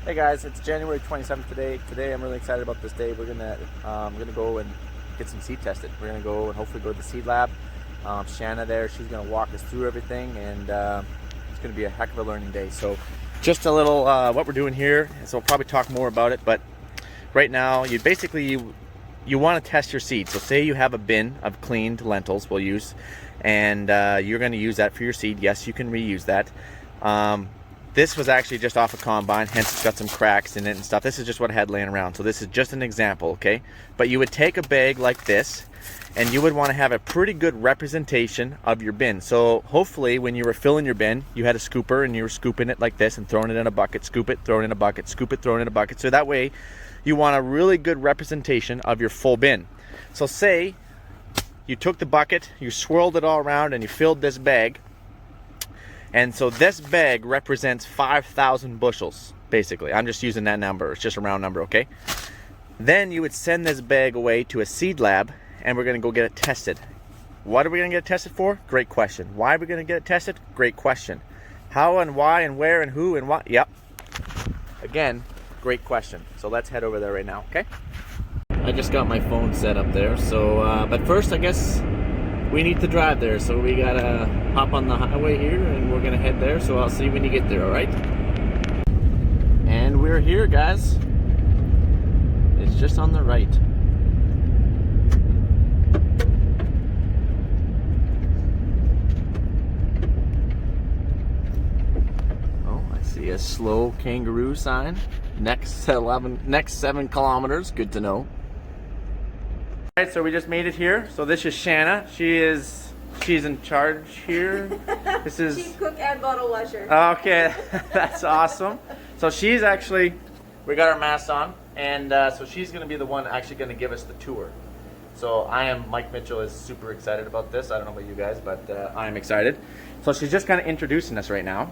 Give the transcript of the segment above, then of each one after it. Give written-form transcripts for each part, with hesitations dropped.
Hey guys, it's January 27th today. Today I'm really excited about this day. We're gonna go and get some seed tested. We're gonna go and hopefully go to the seed lab. Shanna there, she's gonna walk us through everything, and it's gonna be a heck of a learning day. So just a little what we're doing here. So we'll probably talk more about it, but right now you want to test your seed. So say you have a bin of cleaned lentils we'll use, and you're going to use that for your seed. Yes, you can reuse that. This was actually just off a combine, hence it's got some cracks in it and stuff. This is just what I had laying around. So this is just an example, okay? But you would take a bag like this, and you would want to have a pretty good representation of your bin. So hopefully when you were filling your bin, you had a scooper and you were scooping it like this and throwing it in a bucket, scoop it, throw it in a bucket, scoop it, throw it in a bucket. So that way you want a really good representation of your full bin. So say you took the bucket, you swirled it all around, and you filled this bag. And so this bag represents 5,000 bushels, basically. I'm just using that number. It's just a round number, okay? Then you would send this bag away to a seed lab, and we're going to go get it tested. What are we going to get it tested for? Great question. Why are we going to get it tested? Great question. How and why and where and who and what? Yep. Again, great question. So let's head over there right now, okay? I just got my phone set up there. So, but first, I guess we need to drive there, so we gotta hop on the highway here and we're gonna head there. So I'll see you when you get there, all right? And we're here, guys. It's just on the right. Oh, I see a slow kangaroo sign. Next 7 kilometers. Good to know. Alright, so we just made it here. So this is Shanna. She's in charge here. This is chief cook and bottle washer. Okay, that's awesome. So she's actually, we got our masks on, and so she's going to be the one actually going to give us the tour. So Mike Mitchell is super excited about this. I don't know about you guys, but I am excited. So she's just kind of introducing us right now.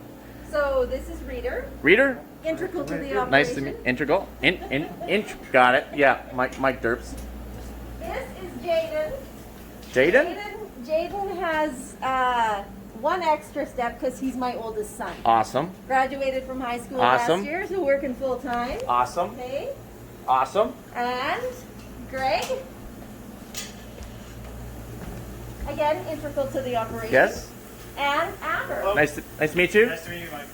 So this is Reader. Reader? Integral to the operation. Nice to meet. Integral. Got it. Yeah, Mike Derps. This is Jaden. Jaden? Jaden has one extra step because he's my oldest son. Awesome. Graduated from high school Awesome. last year, so working full time. Awesome. Okay. Awesome. And Greg. Again, integral to the operation. Yes. And Amber. Hello. Nice to meet you. Nice to meet you, Mike.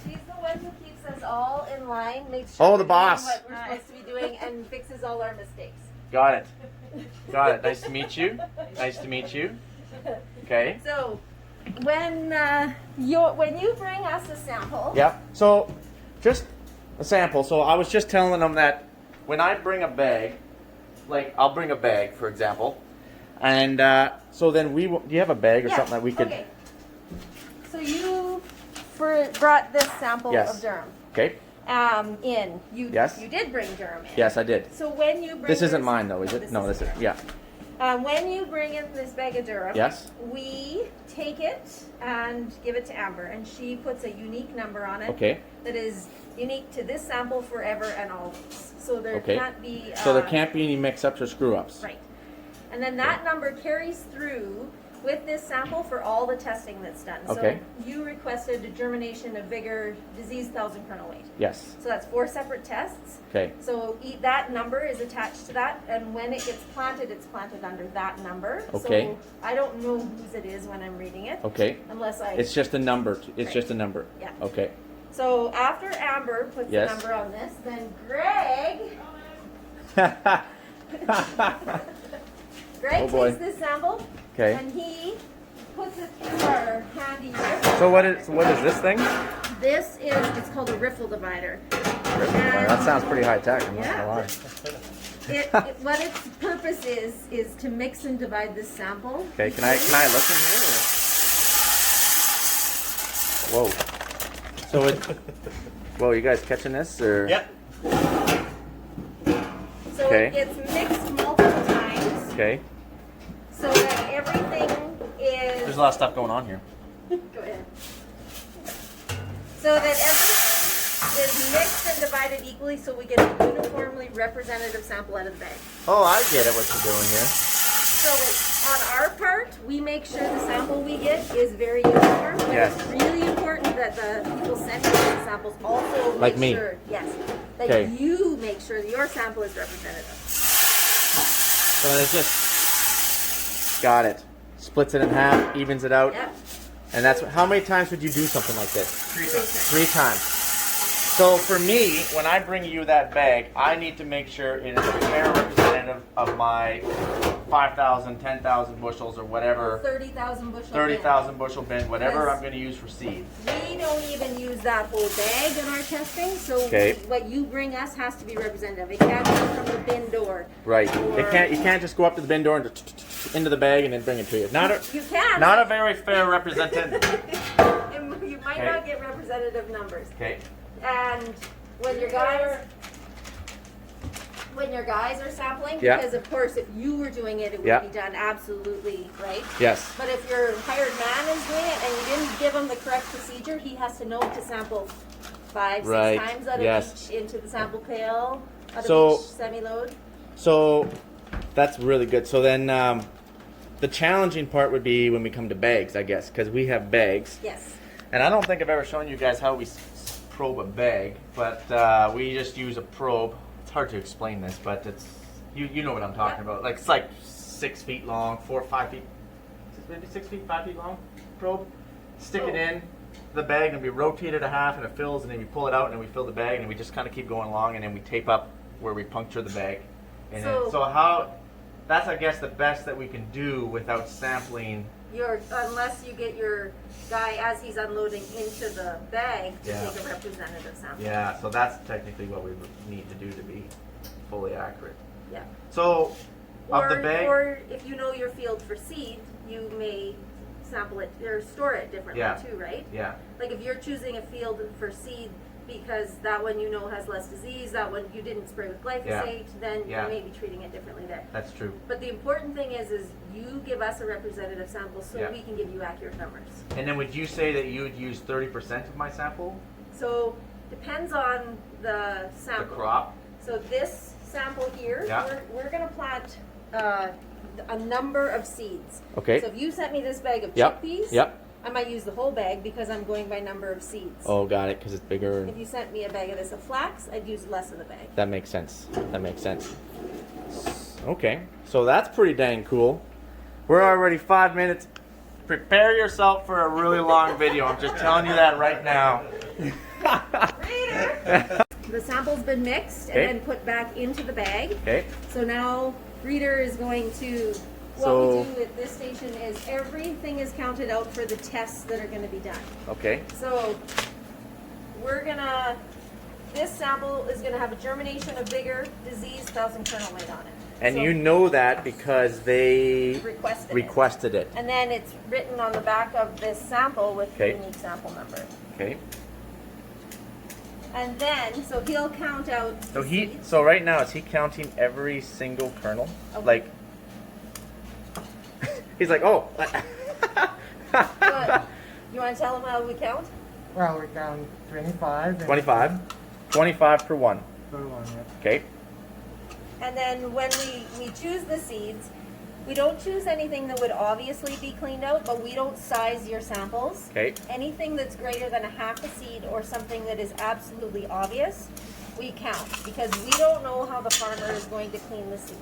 She's the one who keeps us all in line, makes Oh, sure the we're boss. doing what we're supposed to be doing, and fixes all our mistakes. Got it. Got it. Nice to meet you. Nice to meet you. Okay. So, when you bring us a sample, Yep. So, just a sample. So I was just telling them that when I bring a bag, like I'll bring a bag, for example, and so then do you have a bag or something that we could? Okay. So you brought this sample Yes. of durum. Okay. You Yes. you did bring durum in. Yes, I did. So when you bring This isn't mine though, is it? This No, this is. yours. Yeah. When you bring in this bag of durum, Yes. we take it and give it to Amber, and she puts a unique number on it. Okay. That is unique to this sample forever and always. So there Okay. can't be. So there can't be any mix-ups or screw-ups. Right. And then that number carries through with this sample for all the testing that's done. Okay. So you requested a germination of vigor, disease, 1,000 kernel weight. Yes. So that's 4 separate tests. Okay. So that number is attached to that, and when it gets planted, it's planted under that number. Okay. So I don't know whose it is when I'm reading it. Okay. Unless I. It's just a number. It's Right. just a number. Yeah. Okay. So after Amber puts Yes. the number on this, then Greg. Greg Oh, boy. takes this sample. Okay. And he puts it through our handy riffle. So what is this thing? This is, it's called a riffle divider. That sounds pretty high tech. I'm not gonna lie. What its purpose is to mix and divide this sample. Okay. Can I look in here? Or? Whoa. So whoa, you guys catching this or? Yep. So Okay. it gets mixed multiple times. Okay. So that everything is. There's a lot of stuff going on here. Go ahead. So that everything is mixed and divided equally, so we get a uniformly representative sample out of the bag. Oh, I get it. What you're doing here. So on our part, we make sure the sample we get is very uniform. When Yes. it's really that the people sending the samples also Like make me. sure, yes, that Okay. you make sure that your sample is representative. So it's just, got it. Splits it in half, evens it out. Yep. And that's, how many times would you do something like this? 3 times. 3 times. So for me, when I bring you that bag, I need to make sure it is a fair representative of my 5,000, 10,000 bushels or whatever, 30,000 bushel. 30,000 bushel bin, whatever Yes. I'm going to use for seed. We don't even use that whole bag in our testing, so Okay. what you bring us has to be representative. It can't come from the bin door. Right. Or- You can't just go up to the bin door and into the bag and then bring it to you. You can. Not a very fair representative. And you might Okay. not get representative numbers. Okay. And when your guys are sampling, Yeah. because of course if you were doing it, it would Yeah. be done absolutely right. Yes. But if your hired man is doing it and you didn't give him the correct procedure, he has to know to sample 5, Right. 6 times out of Yes. each into the sample pail, out So- of each semi-load. So that's really good. So then the challenging part would be when we come to bags, I guess, because we have bags. Yes. And I don't think I've ever shown you guys how we probe a bag, but we just use a probe. It's hard to explain this, but it's you know what I'm talking about. Like it's like 6 feet long, 4 or 5 feet, maybe 6 feet, 5 feet long probe. Stick it in the bag and we rotate it a half and it fills, and then we pull it out and then we fill the bag and we just kind of keep going along, and then we tape up where we puncture the bag. And so how that's, I guess, the best that we can do without sampling. Unless you get your guy as he's unloading into the bag to Yeah. take a representative sample. Yeah, so that's technically what we need to do to be fully accurate. Yeah. So, of the bag, Or if you know your field for seed, you may sample it or store it differently Yeah. too, right? yeah, Like if you're choosing a field for seed because that one you know has less disease, that one you didn't spray with glyphosate, then Yeah. you may be treating it differently there. that's true. But the important thing is you give us a representative sample so Yeah. we can give you accurate numbers. And then would you say that you would use 30% of my sample? So depends on the The sample. crop? So this sample here, Yeah. we're gonna plant a number of seeds. Okay. So if you sent me this bag of Yep. chickpeas, Yep. I might use the whole bag because I'm going by number of seeds. Oh, got it, because it's bigger. If you sent me a bag of this of flax, I'd use less of the bag. That makes sense. That makes sense. Okay, so that's pretty dang cool. We're already 5 minutes. Prepare yourself for a really long video. I'm just telling you that right now. The sample's been mixed Okay. and then put back into the bag. Okay. So now Reader is going to, what So- we do at this station is everything is counted out for the tests that are gonna be done. Okay. So this sample is gonna have a germination of vigor, disease, 1,000 kernel weight on it. And So you know that because they requested it. it. And then it's written on the back of this sample with the Okay. unique sample number. Okay. And then, so he'll count out So the he, seeds. so right now, is he counting every single kernel? Okay. Like, he's like, oh. You wanna tell him how we count? Well, we're down 25. and 25. 25 per one. per one, yeah. Okay. And then when we choose the seeds, we don't choose anything that would obviously be cleaned out, but we don't size your samples. Okay. Anything that's greater than a half a seed or something that is absolutely obvious, we count, because we don't know how the farmer is going to clean the seed.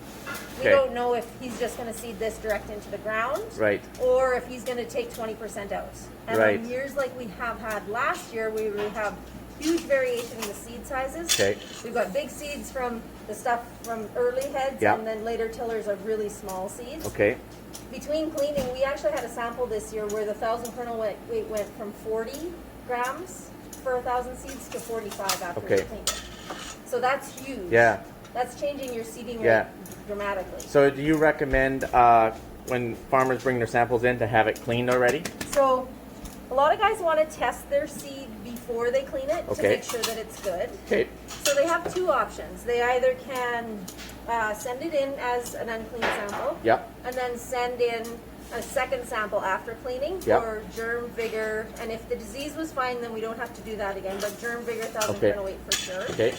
We Okay. don't know if he's just gonna seed this direct into the ground. Right. Or if he's gonna take 20% out. And Right. on years like we have had last year, we will have huge variation in the seed sizes. Okay. We've got big seeds from the stuff from early heads, Yeah. and then later tillers of really small seeds. Okay. Between cleaning, we actually had a sample this year where the 1,000 kernel weight went from 40 grams for 1,000 seeds to 45 after we Okay. cleaned it. So that's huge. Yeah. That's changing your seeding Yeah. rate dramatically. So do you recommend when farmers bring their samples in to have it cleaned already? So a lot of guys want to test their seed before they clean it to Okay. make sure that it's good. Okay. So they have two options. They either can send it in as an unclean sample, Yep. and then send in a second sample after cleaning Yep. for germ vigor. And if the disease was fine, then we don't have to do that again. But germ vigor, 1,000 Okay. kernel weight for sure. Okay.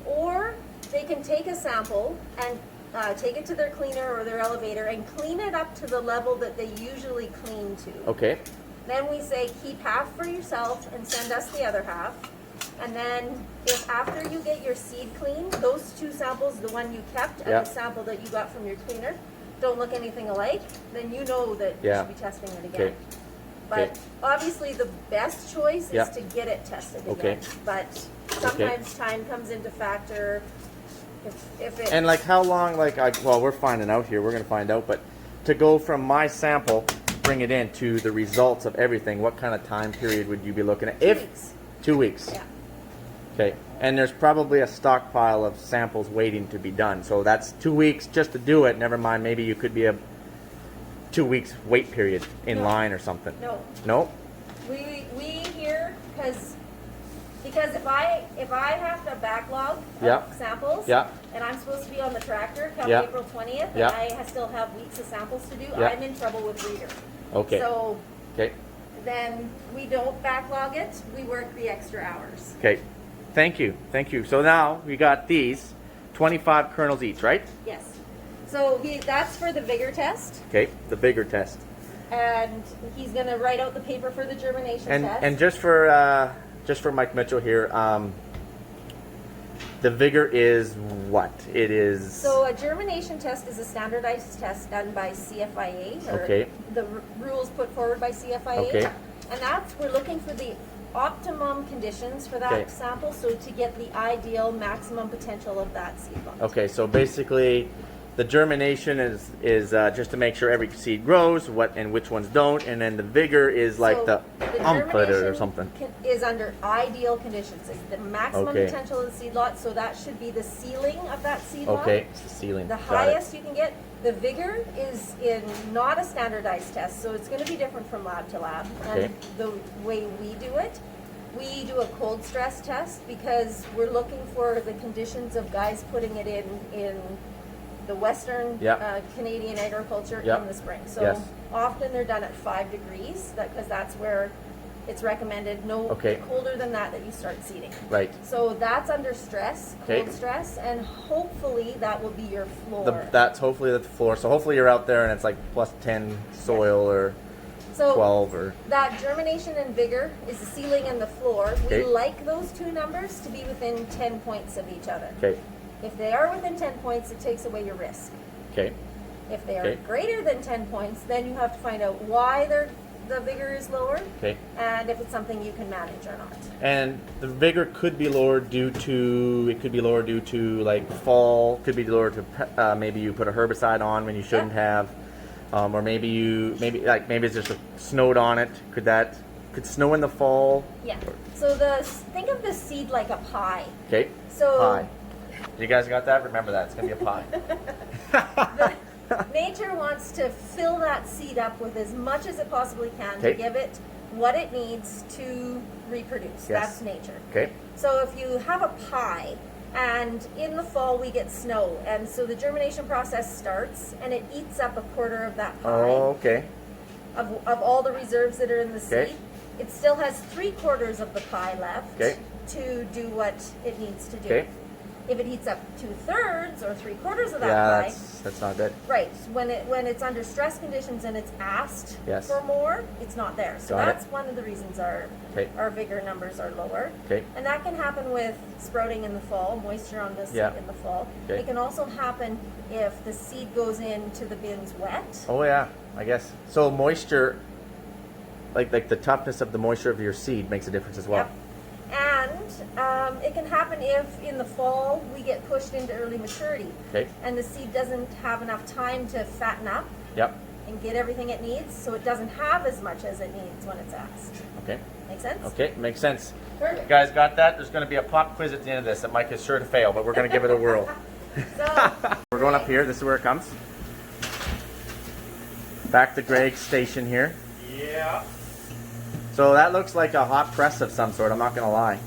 Or they can take a sample and take it to their cleaner or their elevator and clean it up to the level that they usually clean to. Okay. Then we say keep half for yourself and send us the other half. And then if after you get your seed clean, those two samples, the one you kept and Yeah. the sample that you got from your cleaner, don't look anything alike, then you know that you Yeah. should be testing it again. Okay. But Okay. obviously the best choice is Yeah. to get it tested Okay. again. But sometimes time comes into factor. If it And like how long, like, well, we're finding out here, we're going to find out, but to go from my sample, bring it in to the results of everything, what kind of time period would you be looking at? 2 weeks. 2 weeks. Yeah. Okay. And there's probably a stockpile of samples waiting to be done. So that's 2 weeks just to do it. Never mind, maybe you could be a 2 weeks wait period in No. line or something. No. No? We here because if I have to backlog Yeah. samples Yeah. and I'm supposed to be on the tractor come Yeah. April 20th Yeah. and I still have weeks of samples to do, Yeah. I'm in trouble with reader. Okay. So Okay. then we don't backlog it, we work the extra hours. Okay. Thank you. Thank you. So now we got these 25 kernels each, right? Yes. So that's for the vigor test, Okay. The bigger test. and he's going to write out the paper for the germination test. And just for Mike Mitchell here, the vigor is what? It is. So a germination test is a standardized test done by CFIA, or Okay. the rules put forward by CFIA. Okay. And we're looking for the optimum conditions for that Okay. sample, so to get the ideal maximum potential of that seed lot. Okay, so basically, the germination is just to make sure every seed grows, what and which ones don't, and then the vigor is like So the umput or germination something. is under ideal conditions. It's the maximum Okay. potential of the seed lot, so that should be the ceiling of that seed lot. Okay, it's the ceiling. The Got highest you can get. The vigor is in not a standardized test, so it's going to be different from lab to lab. Okay. And the way we do it, we do a cold stress test because we're looking for the conditions of guys putting it in the Western Yeah. Canadian agriculture Yeah. in the spring. So Yes. often they're done at 5 degrees because that's where it's recommended. No Okay. colder than that you start seeding. it. Right. So that's under stress, cold Okay. stress, and hopefully that will be your floor. That's hopefully the floor. So hopefully you're out there and it's like plus 10 soil or So 12 or. that germination and vigor is the ceiling and the floor. Okay. We like those two numbers to be within 10 points of each other. Okay. If they are within 10 points, it takes away your risk. Okay. If they are Okay. greater than 10 points, then you have to find out why the vigor is lower Okay. and if it's something you can manage or not. And the vigor could be lowered due to like fall. Could be lowered to maybe you put a herbicide on when you shouldn't have, or maybe it's just snowed on it. Could snow in the fall? Yeah. So think of the seed like a pie. Okay. So Pie. You guys got that? Remember that. It's gonna be a pie. nature wants to fill that seed up with as much as it possibly can Okay. to give it what it needs to reproduce. Yes. That's nature. Okay. So if you have a pie and in the fall we get snow, and so the germination process starts and it eats up a quarter of that pie Oh, okay. of all the reserves that are in the Okay. seed. It still has 3/4 of the pie left Okay. to do what it needs to do. Okay. If it eats up 2/3 or 3/4 of that Yeah, pie, that's not good. right, when it's under stress conditions and it's asked Yes. for more, it's not there. So Got it. that's one of the reasons our Okay. vigor numbers are lower. Okay. And that can happen with sprouting in the fall, moisture on the seed Yeah. in the fall. Okay. It can also happen if the seed goes into the bins wet. Oh yeah, I guess. So moisture, like the toughness of the moisture of your seed makes a difference as well. Yep. And it can happen if in the fall we get pushed into early maturity Okay. and the seed doesn't have enough time to fatten up Yep. and get everything it needs, so it doesn't have as much as it needs when it's asked. Okay. Make sense? Okay, makes sense. Perfect. You guys got that? There's going to be a pop quiz at the end of this that Mike is sure to fail, but we're going to give it a whirl. So, We're going up here. This is where it comes. Back to Greg's station here. Yeah. So that looks like a hot press of some sort, I'm not going to lie.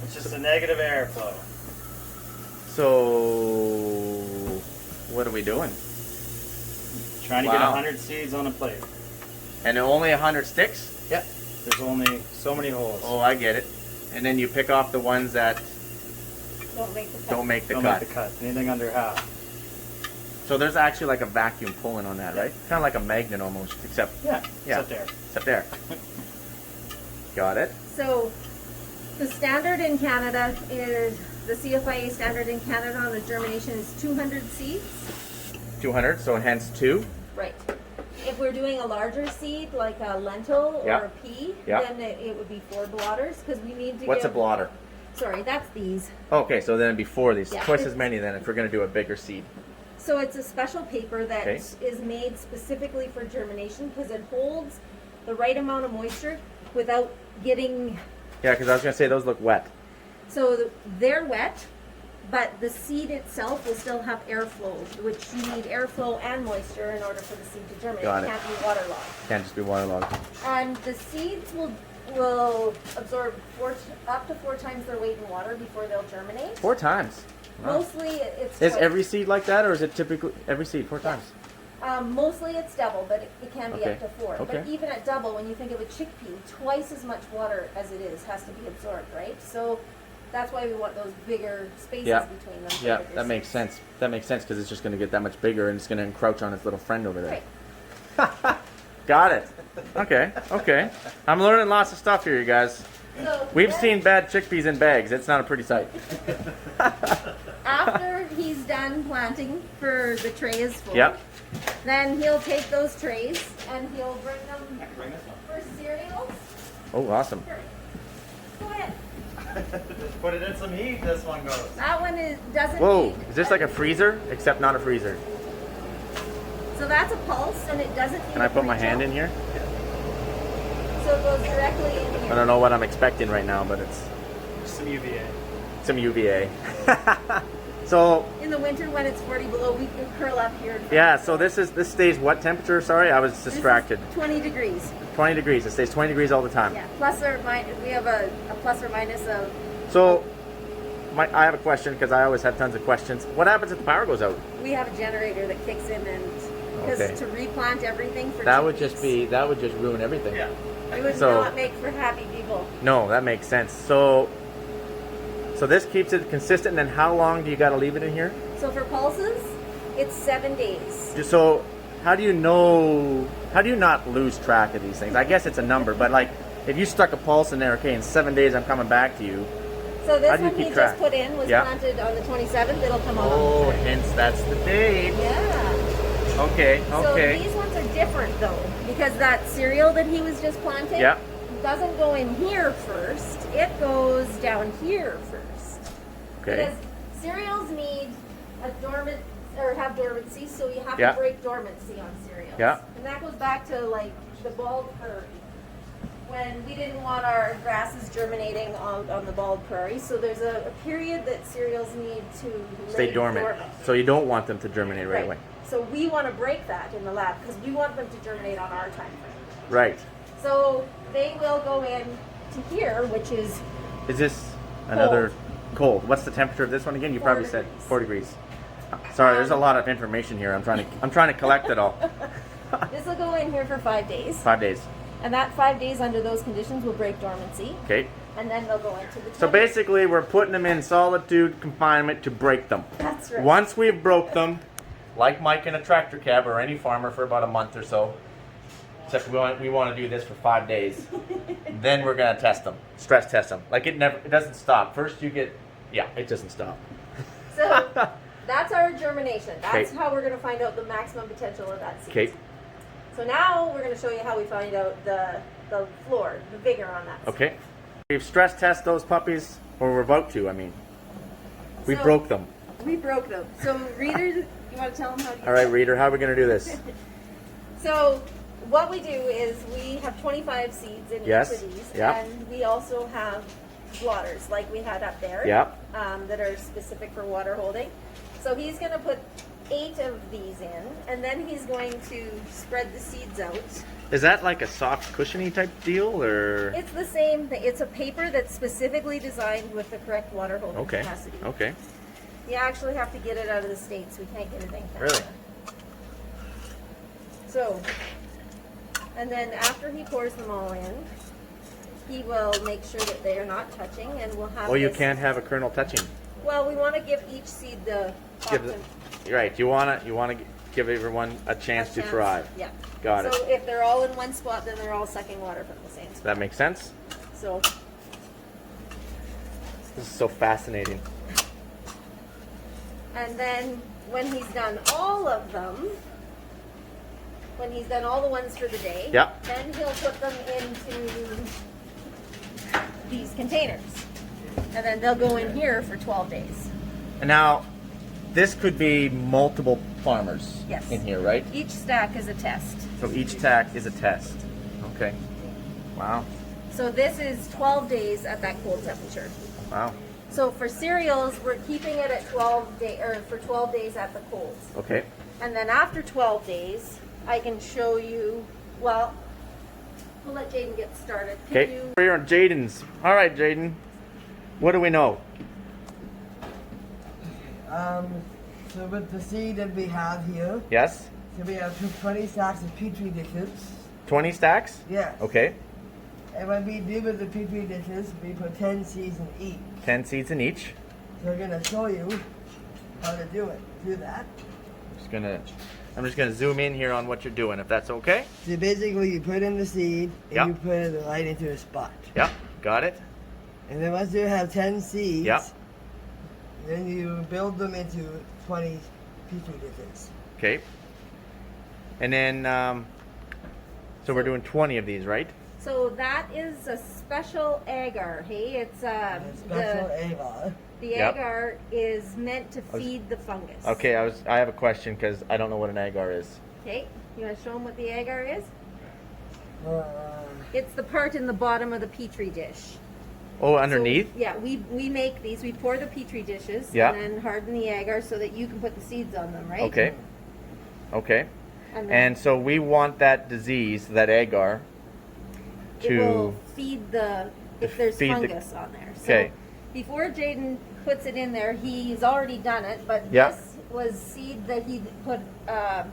It's just a negative airflow. So, what are we doing? Trying to get Wow. 100 seeds on a plate. And only 100 sticks? Yep. There's only so many holes. Oh, I get it. And then you pick off the ones that don't make the cut. don't make the Don't cut. make the cut. Anything under half. So there's actually like a vacuum pulling on that, right? Kind of like a magnet almost, except Yeah. yeah, Except air. Got it. So the standard in Canada is, the CFIA standard in Canada on the germination is 200 seeds. 200, so hence 2. Right. If we're doing a larger seed, like a lentil or Yeah. a pea, Yeah. then it would be 4 blotters, because we need to What's a give... blotter? Sorry, that's these. Okay, so then before these, Yeah. twice as many then if we're going to do a bigger seed. So it's a special paper that Okay. is made specifically for germination, because it holds the right amount of moisture without getting... Yeah, because I was going to say those look wet. So they're wet, but the seed itself will still have airflow, which you need airflow and moisture in order for the seed to germinate. Got It it. can't be waterlogged. Can't just be waterlogged. And the seeds will absorb up to 4 times their weight in water before they'll germinate. 4 times. Wow. Mostly it's Is twice. every seed like that, or is it typically every seed 4 times? Mostly it's double, but it can be Okay. up to 4. Okay. But even at double, when you think of a chickpea, twice as much water as it is has to be absorbed, right? So that's why we want those bigger spaces Yeah. between them. for Yeah, bigger that makes seeds. sense. That makes sense because it's just going to get that much bigger and it's going to encroach on its little friend over there. Right. Got it. Okay, okay. I'm learning lots of stuff here, you guys. So We've then, seen bad chickpeas in bags. It's not a pretty sight. after he's done planting for the tray is full. Yep. Then he'll take those trays and he'll bring them I can bring this one. for cereals. Oh, awesome. Sure. Go ahead. Just put it in some heat, this one goes. That one doesn't Whoa, need... is this like a freezer, except not a freezer? So that's a pulse and it doesn't need Can I a put my pre-chill. hand in here? So it goes directly in here. I don't know what I'm expecting right now, but it's Some UVA. some UVA. So, In the winter when it's 40 below, we can curl up here. yeah, so this stays what temperature? Sorry, I was This is distracted. 20 degrees. 20 degrees. It stays 20 degrees all the time. Yeah. Plus or minus, we have a plus or minus of... So, I have a question because I always have tons of questions. What happens if the power goes out? We have a generator that kicks in and... Because Okay. to replant everything for That 2 would just weeks, be, that would just ruin everything. Yeah. it would so- not make for happy people. No, that makes sense. So this keeps it consistent. And then how long do you got to leave it in here? So for pulses, it's 7 days. Just so, how do you know? How do you not lose track of these things? I guess it's a number, but like if you stuck a pulse in there, okay, in 7 days I'm coming back to you. So this How do you one he keep track? just put in was Yeah. planted on the 27th. It'll come on. Oh, the 3rd. hence that's the date. Yeah. Okay, So okay. these ones are different though, because that cereal that he was just planting Yeah. doesn't go in here first. It goes down here first. Okay. Because cereals need a dormant or have dormancy, so you have Yeah. to break dormancy on cereals. Yeah. And that goes back to like the bald prairie. When we didn't want our grasses germinating on the bald prairie, so there's a period that cereals need to Stay lay dormant. So you don't want them to germinate right away. So we want to break that in the lab because we want them to germinate on our time frame. Right. So they will go in to here, which is Is this another cold? What's the temperature of this one again? You 4 probably said degrees. 4 degrees. Sorry, there's a lot of information here. I'm trying to collect it all. this will go in here for 5 days, 5 days. and that 5 days under those conditions will break dormancy, Okay. and then they'll go into the. So 20 basically, we're putting them in solitude confinement to break them. That's right. Once we've broke them, like Mike in a tractor cab or any farmer for about a month or so, except we want to do this for 5 days, then we're gonna test them, stress test them. Like it doesn't stop. First you get, yeah, it doesn't stop. So that's our germination. That's Okay. how we're going to find out the maximum potential of that seed. Okay. So now we're going to show you how we find out the floor, the vigor on that. seed. Okay. We've stress tested those puppies, or we're about to. I mean, we So- broke them. We broke them. So readers, you want to tell them how to do All right, reader, how are we gonna do this? So what we do is we have 25 seeds in Yes, each of these, yeah. and we also have blotters like we had up there, Yeah. that are specific for water holding. So he's going to put 8 of these in, and then he's going to spread the seeds out. Is that like a soft cushiony type deal, or? It's the same thing. It's a paper that's specifically designed with the correct water holding Okay. capacity. Okay. You actually have to get it out of the States. We can't get it in Canada. Really? So, and then after he pours them all in, he will make sure that they are not touching, and we'll have. Oh, you this- can't have a kernel touching. Well, we want to give each seed the Give option. Right. You wanna give everyone a chance to thrive. Yeah. Got it. So if they're all in one spot, then they're all sucking water from the same spot. That makes sense. So This is so fascinating. and then when he's done all of them, when he's done all the ones for the day, Yeah. then he'll put them into these containers. And then they'll go in here for 12 days. And now, this could be multiple farmers Yes. in here, right? Each stack is a test. So each tack is a test. Okay. Wow. So this is 12 days at that cold temperature. Wow. So for cereals, we're keeping it at 12 days at the cold. Okay. And then after 12 days, I can show you, well, we'll let Jaden get started. Can Okay. you- We're on Jaden's. All right, Jaden. What do we know? So with the seed that we have here, Yes. so we have 20 stacks of petri dishes. 20 stacks. Yes. Okay. And when we do with the petri dishes, we put 10 seeds in each. 10 seeds in each. So we're gonna show you how to do it. Do that. I'm just gonna zoom in here on what you're doing, if that's okay. So basically, you put in the seed and Yeah. you put it right into a spot. Yep. Got it. And then once you have 10 seeds, Yeah. then you build them into 20 petri dishes. Okay. And then, so we're doing 20 of these, right? So that is a special agar, hey? It's And a special the agar. Yep. agar is meant to feed the fungus. Okay. I have a question because I don't know what an agar is. Okay, you want to show them what the agar is? Uh, It's the part in the bottom of the petri dish. Oh, underneath. So, yeah, we make these. We pour the petri dishes Yeah. and then harden the agar so that you can put the seeds on them, right? Okay. Okay. And, then And so we want that disease, that agar, it will to feed the if there's feed the- fungus on there. So Okay. before Jaden puts it in there, he's already done it. But Yeah. this was seed that he put a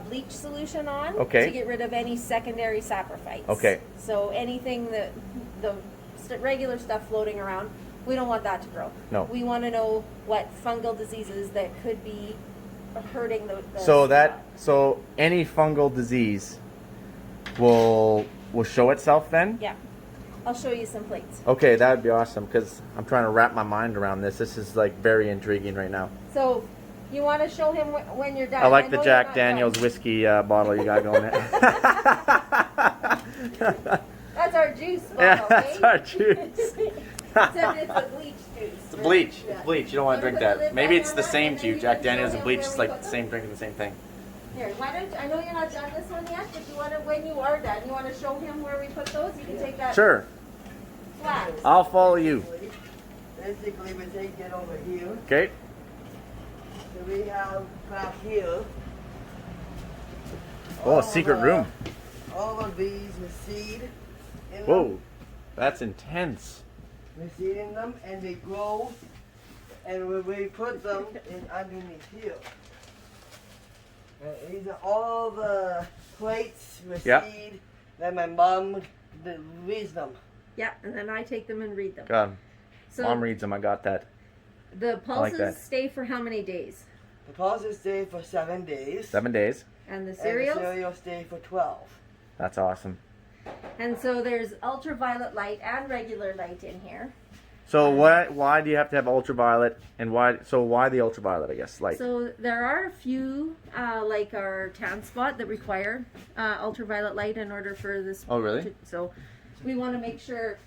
bleach solution on Okay. to get rid of any secondary saprophytes. Okay. So anything that the regular stuff floating around, we don't want that to grow. No. We want to know what fungal diseases that could be hurting the so any fungal disease will show itself then? yeah. I'll show you some plates. Okay, that would be awesome because I'm trying to wrap my mind around this. This is like very intriguing right now. So you want to show him when you're done. I like know the you're Jack not Daniels done. whiskey bottle you got going there. That's our juice bottle, Yeah, that's eh? our juice. Except it's a bleach juice. It's bleach. Yeah. It's bleach. You don't want to drink that. Maybe it's the same to you. Jack Daniels and bleach is like the same, drinking the same thing. Here, why don't I know you're not done this one yet, but you want to, when you are done, you want to show him where we put those? You can take that Sure. flat. I'll follow you. Basically, we take it over here. Okay. So we have back here. Oh, all a secret of, room. All of these with seed in them. Whoa. That's intense. With seed in them, and they grow. And when we put them in underneath here. These are all the plates with Yeah. seed that my mom reads them. Yeah, and then I take them and read them. God, So Mom reads them. I got that. the like pulses that. stay for how many days? The pulses stay for 7 days. 7 days. And the And cereals? the cereals stay for 12. That's awesome. And so there's ultraviolet light and regular light in here. So why do you have to have ultraviolet and why the ultraviolet, I guess, light? So there are a few, like our tan spot, that require ultraviolet light in order for this. Oh, really? So we want to make sure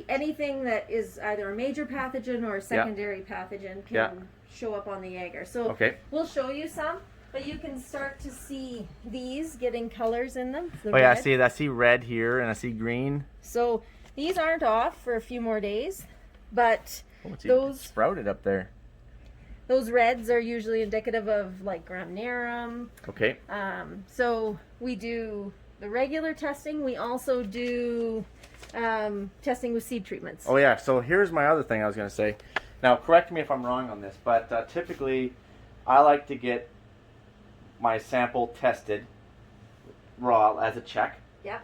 anything that is either a major pathogen or a secondary pathogen can Yeah. show up on the agar. So Okay. we'll show you some, but you can start to see these getting colors in them. the Oh yeah, red. I see red here and I see green. So these aren't off for a few more days, but Oh, it's those sprouted up there. those reds are usually indicative of like graminerum. Okay. So we do the regular testing. We also do testing with seed treatments. Oh yeah, so here's my other thing I was going to say. Now, correct me if I'm wrong on this, but typically I like to get my sample tested raw as a check, Yeah.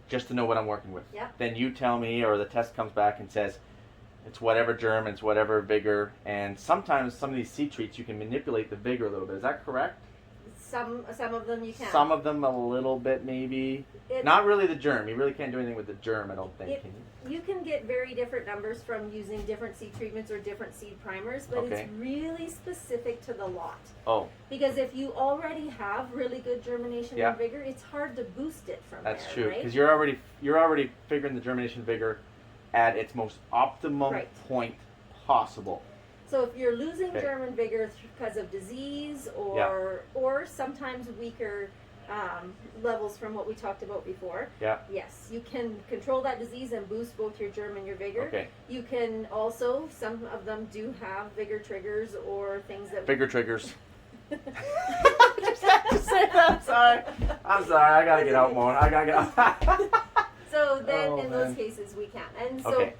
just to know what I'm working with. Yeah. Then you tell me, or the test comes back and says, It's whatever germ, it's whatever vigor, and sometimes some of these seed treats you can manipulate the vigor a little bit. Is that correct? Some of them you can. Some of them a little bit, maybe. Not really the germ. You really can't do anything with the germ, I don't think. Can you? You can get very different numbers from using different seed treatments or different seed primers, but Okay. it's really specific to the lot. Oh, Because if you already have really good germination Yeah. and vigor, it's hard to boost it from that's there, true. right? Because you're already figuring the germination vigor at its most optimum Right. point possible. So if you're losing Okay. germ and vigor because of disease or sometimes weaker levels from what we talked about before, Yeah. yes, you can control that disease and boost both your germ and your vigor. Okay. You can also, some of them do have vigor triggers or things that Vigor triggers. Just have to say that. I'm sorry. I gotta get out more. I gotta get out. So then, Oh, in man. those cases, we can. And so, Okay.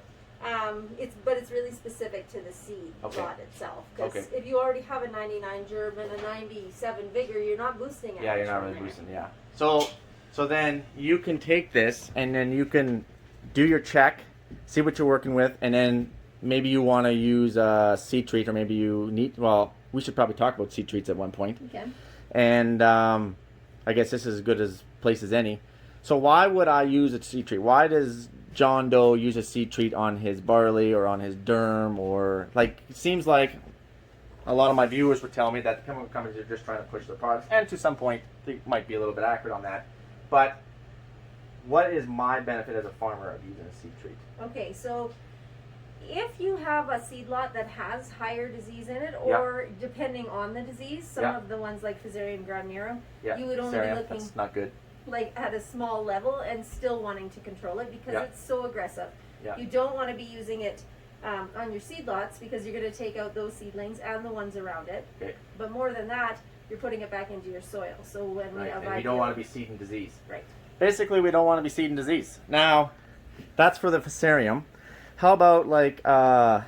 it's really specific to the seed Okay. lot itself. Because Okay. if you already have a 99 germ and a 97 vigor, you're not boosting it. Yeah, you're not really boosting. Yeah. So then you can take this and then you can do your check, see what you're working with, and then maybe you want to use a seed treat, or maybe you need. Well, we should probably talk about seed treats at one point. Okay. And I guess this is as good as place as any. So why would I use a seed treat? Why does John Doe use a seed treat on his barley or on his derm, or like it seems like a lot of my viewers were telling me that the chemical companies are just trying to push their products, and to some point they might be a little bit accurate on that. But what is my benefit as a farmer of using a seed treat? Okay, so if you have a seed lot that has higher disease in it, or depending on the disease, some of the ones like Fusarium gramineum, Yeah, you would only Fusarium, be looking that's not good. like at a small level and still wanting to control it because it's so aggressive. Yeah. You don't want to be using it on your seed lots because you're going to take out those seedlings and the ones around it. Okay. But more than that, you're putting it back into your soil. So when we have and you don't want to be seeding disease. right. Basically, we don't want to be seeding disease. Now, that's for the Fusarium. How about like So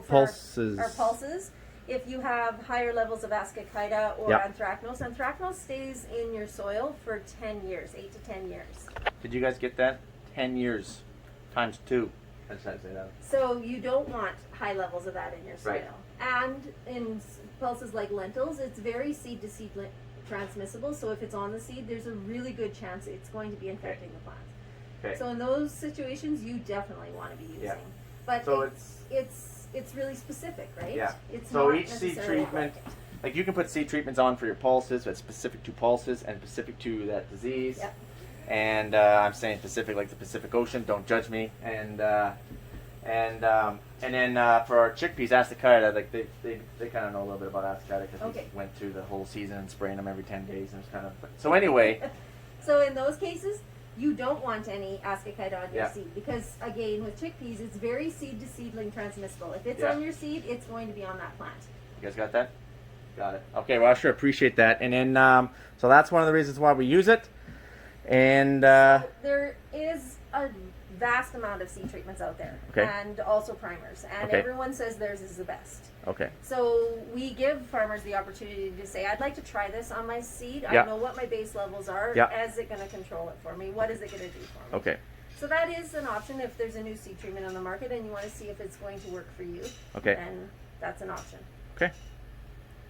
for pulses? our pulses, if you have higher levels of Ascochyta or anthracnose, anthracnose stays in your soil for 10 years, 8 to 10 years. Did you guys get that? 10 years times 2. I just had to say that. So you don't want high levels of that in your soil. Right. And in pulses like lentils, it's very seed to seed transmissible. So if it's on the seed, there's a really good chance it's going to be infecting the plant. Okay. So in those situations, you definitely want to be using. Yeah. But So it's really specific, right? Yeah. It's So not each seed necessarily treatment, blanket. like you can put seed treatments on for your pulses that's specific to pulses and specific to that disease. Yep. And I'm saying Pacific like the Pacific Ocean. Don't judge me. And then for our chickpeas, Ascochyta, like they kind of know a little bit about Ascochyta because we went through the whole season spraying them every 10 days and it's kind of. So anyway. So in those cases, you don't want any Ascochyta on your Yeah. seed because, again, with chickpeas, it's very seed to seedling transmissible. If it's Yeah. on your seed, it's going to be on that plant. You guys got that? Got it. Okay, well, I sure appreciate that. And then, so that's one of the reasons why we use it. And There is a vast amount of seed treatments out there, Okay. and also primers, and Okay. everyone says theirs is the best. okay, So we give farmers the opportunity to say, I'd like to try this on my seed. Yeah. I know what my base levels are. Yeah. Is it going to control it for me? What is it going to do for me? okay, So that is an option if there's a new seed treatment on the market and you want to see if it's going to work for you. okay, Then that's an option. okay.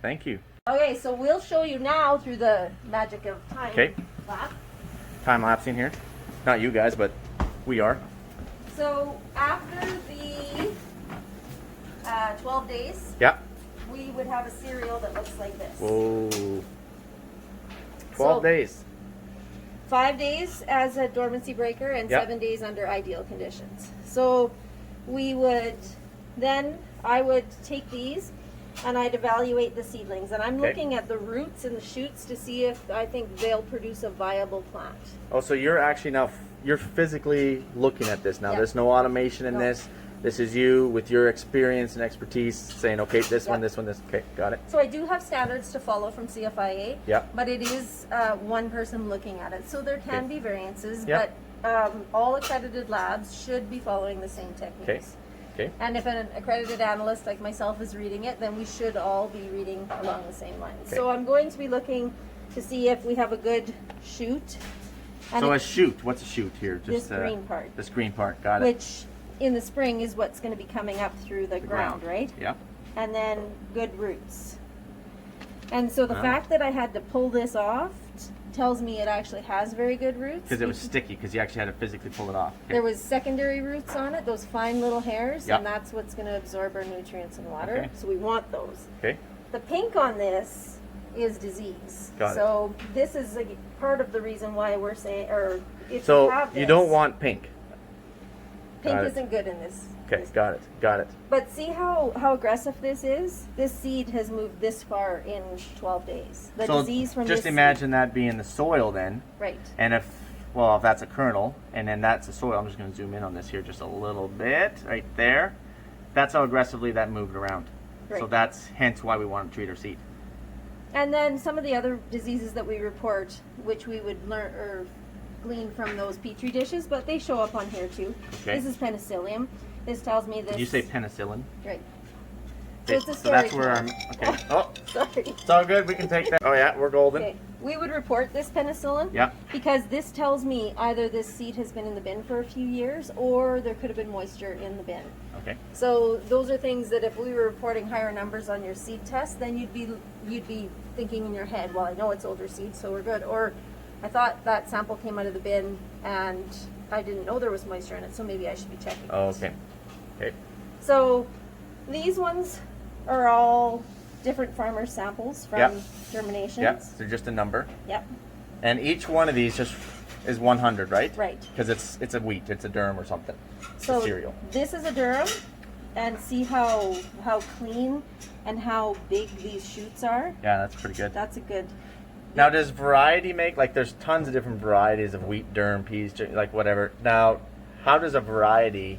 Thank you. Okay, so we'll show you now through the magic of time. Okay. lapse. Time lapsing here. Not you guys, but we are. So after the 12 days, Yeah. we would have a cereal that looks like this. Whoa. 12 So- days. 5 days as a dormancy breaker and Yep. 7 days under ideal conditions. So we would then, I would take these and I'd evaluate the seedlings. And I'm Okay. looking at the roots and the shoots to see if I think they'll produce a viable plant. Oh, so you're actually now, you're physically looking at this now. Yeah. There's no automation in No. this. This is you with your experience and expertise saying, okay, this one, Yep. this one, this. Okay, got it. So I do have standards to follow from CFIA, Yep. but it is one person looking at it. So there can Okay. be variances, Yep. but all accredited labs should be following the same techniques. Okay. And if an accredited analyst like myself is reading it, then we should all be reading along the same lines. Okay. So I'm going to be looking to see if we have a good shoot. And So a it's shoot, what's a shoot here? this green part, This green part, got it. which in the spring is what's going to be coming up through the ground, right? Yeah. And then good roots. And so the Wow. fact that I had to pull this off tells me it actually has very good roots. Because it was sticky, because you actually had to physically pull it off. Okay. There was secondary roots on it, those fine little hairs, Yep. and that's what's going to absorb our nutrients and water. Okay. So we want those. Okay. The pink on this is disease. Got it. So this is a part of the reason why we're saying, or if So you have this, you don't want pink. pink got it. isn't good in this. Okay, got it. Got it. But see how aggressive this is? This seed has moved this far in 12 days. The So disease from just this imagine that being the soil then, seed, right? and if that's a kernel, and then that's the soil. I'm just going to zoom in on this here just a little bit, right there. That's how aggressively that moved around. So Right. that's hence why we want to treat our seed. And then some of the other diseases that we report, which we would learn or glean from those petri dishes, but they show up on here too. Okay. This is penicillium. This tells me this. Did you say penicillin? Right. Okay, It's a so that's scary where term. I'm. Okay. Oh, Sorry. it's all good. We can take that. Oh yeah, we're golden. Okay. We would report this penicillin. Yeah. Because this tells me either this seed has been in the bin for a few years or there could have been moisture in the bin. Okay. So those are things that if we were reporting higher numbers on your seed test, then you'd be thinking in your head, well, I know it's older seed, so we're good. Or I thought that sample came out of the bin and I didn't know there was moisture in it, so maybe I should be checking. Oh, it. okay. Okay. So these ones are all different farmers' samples from Yep. Germination. Yeah. So just a number, Yep. and each one of these just is 100, right? Right. Because it's a wheat, it's a durum or something. It's So a cereal. this is a durum, and see how clean and how big these shoots are. Yeah, that's pretty good. That's a good. Now, does variety make, like, there's tons of different varieties of wheat, durum, peas, like whatever. Now, how does a variety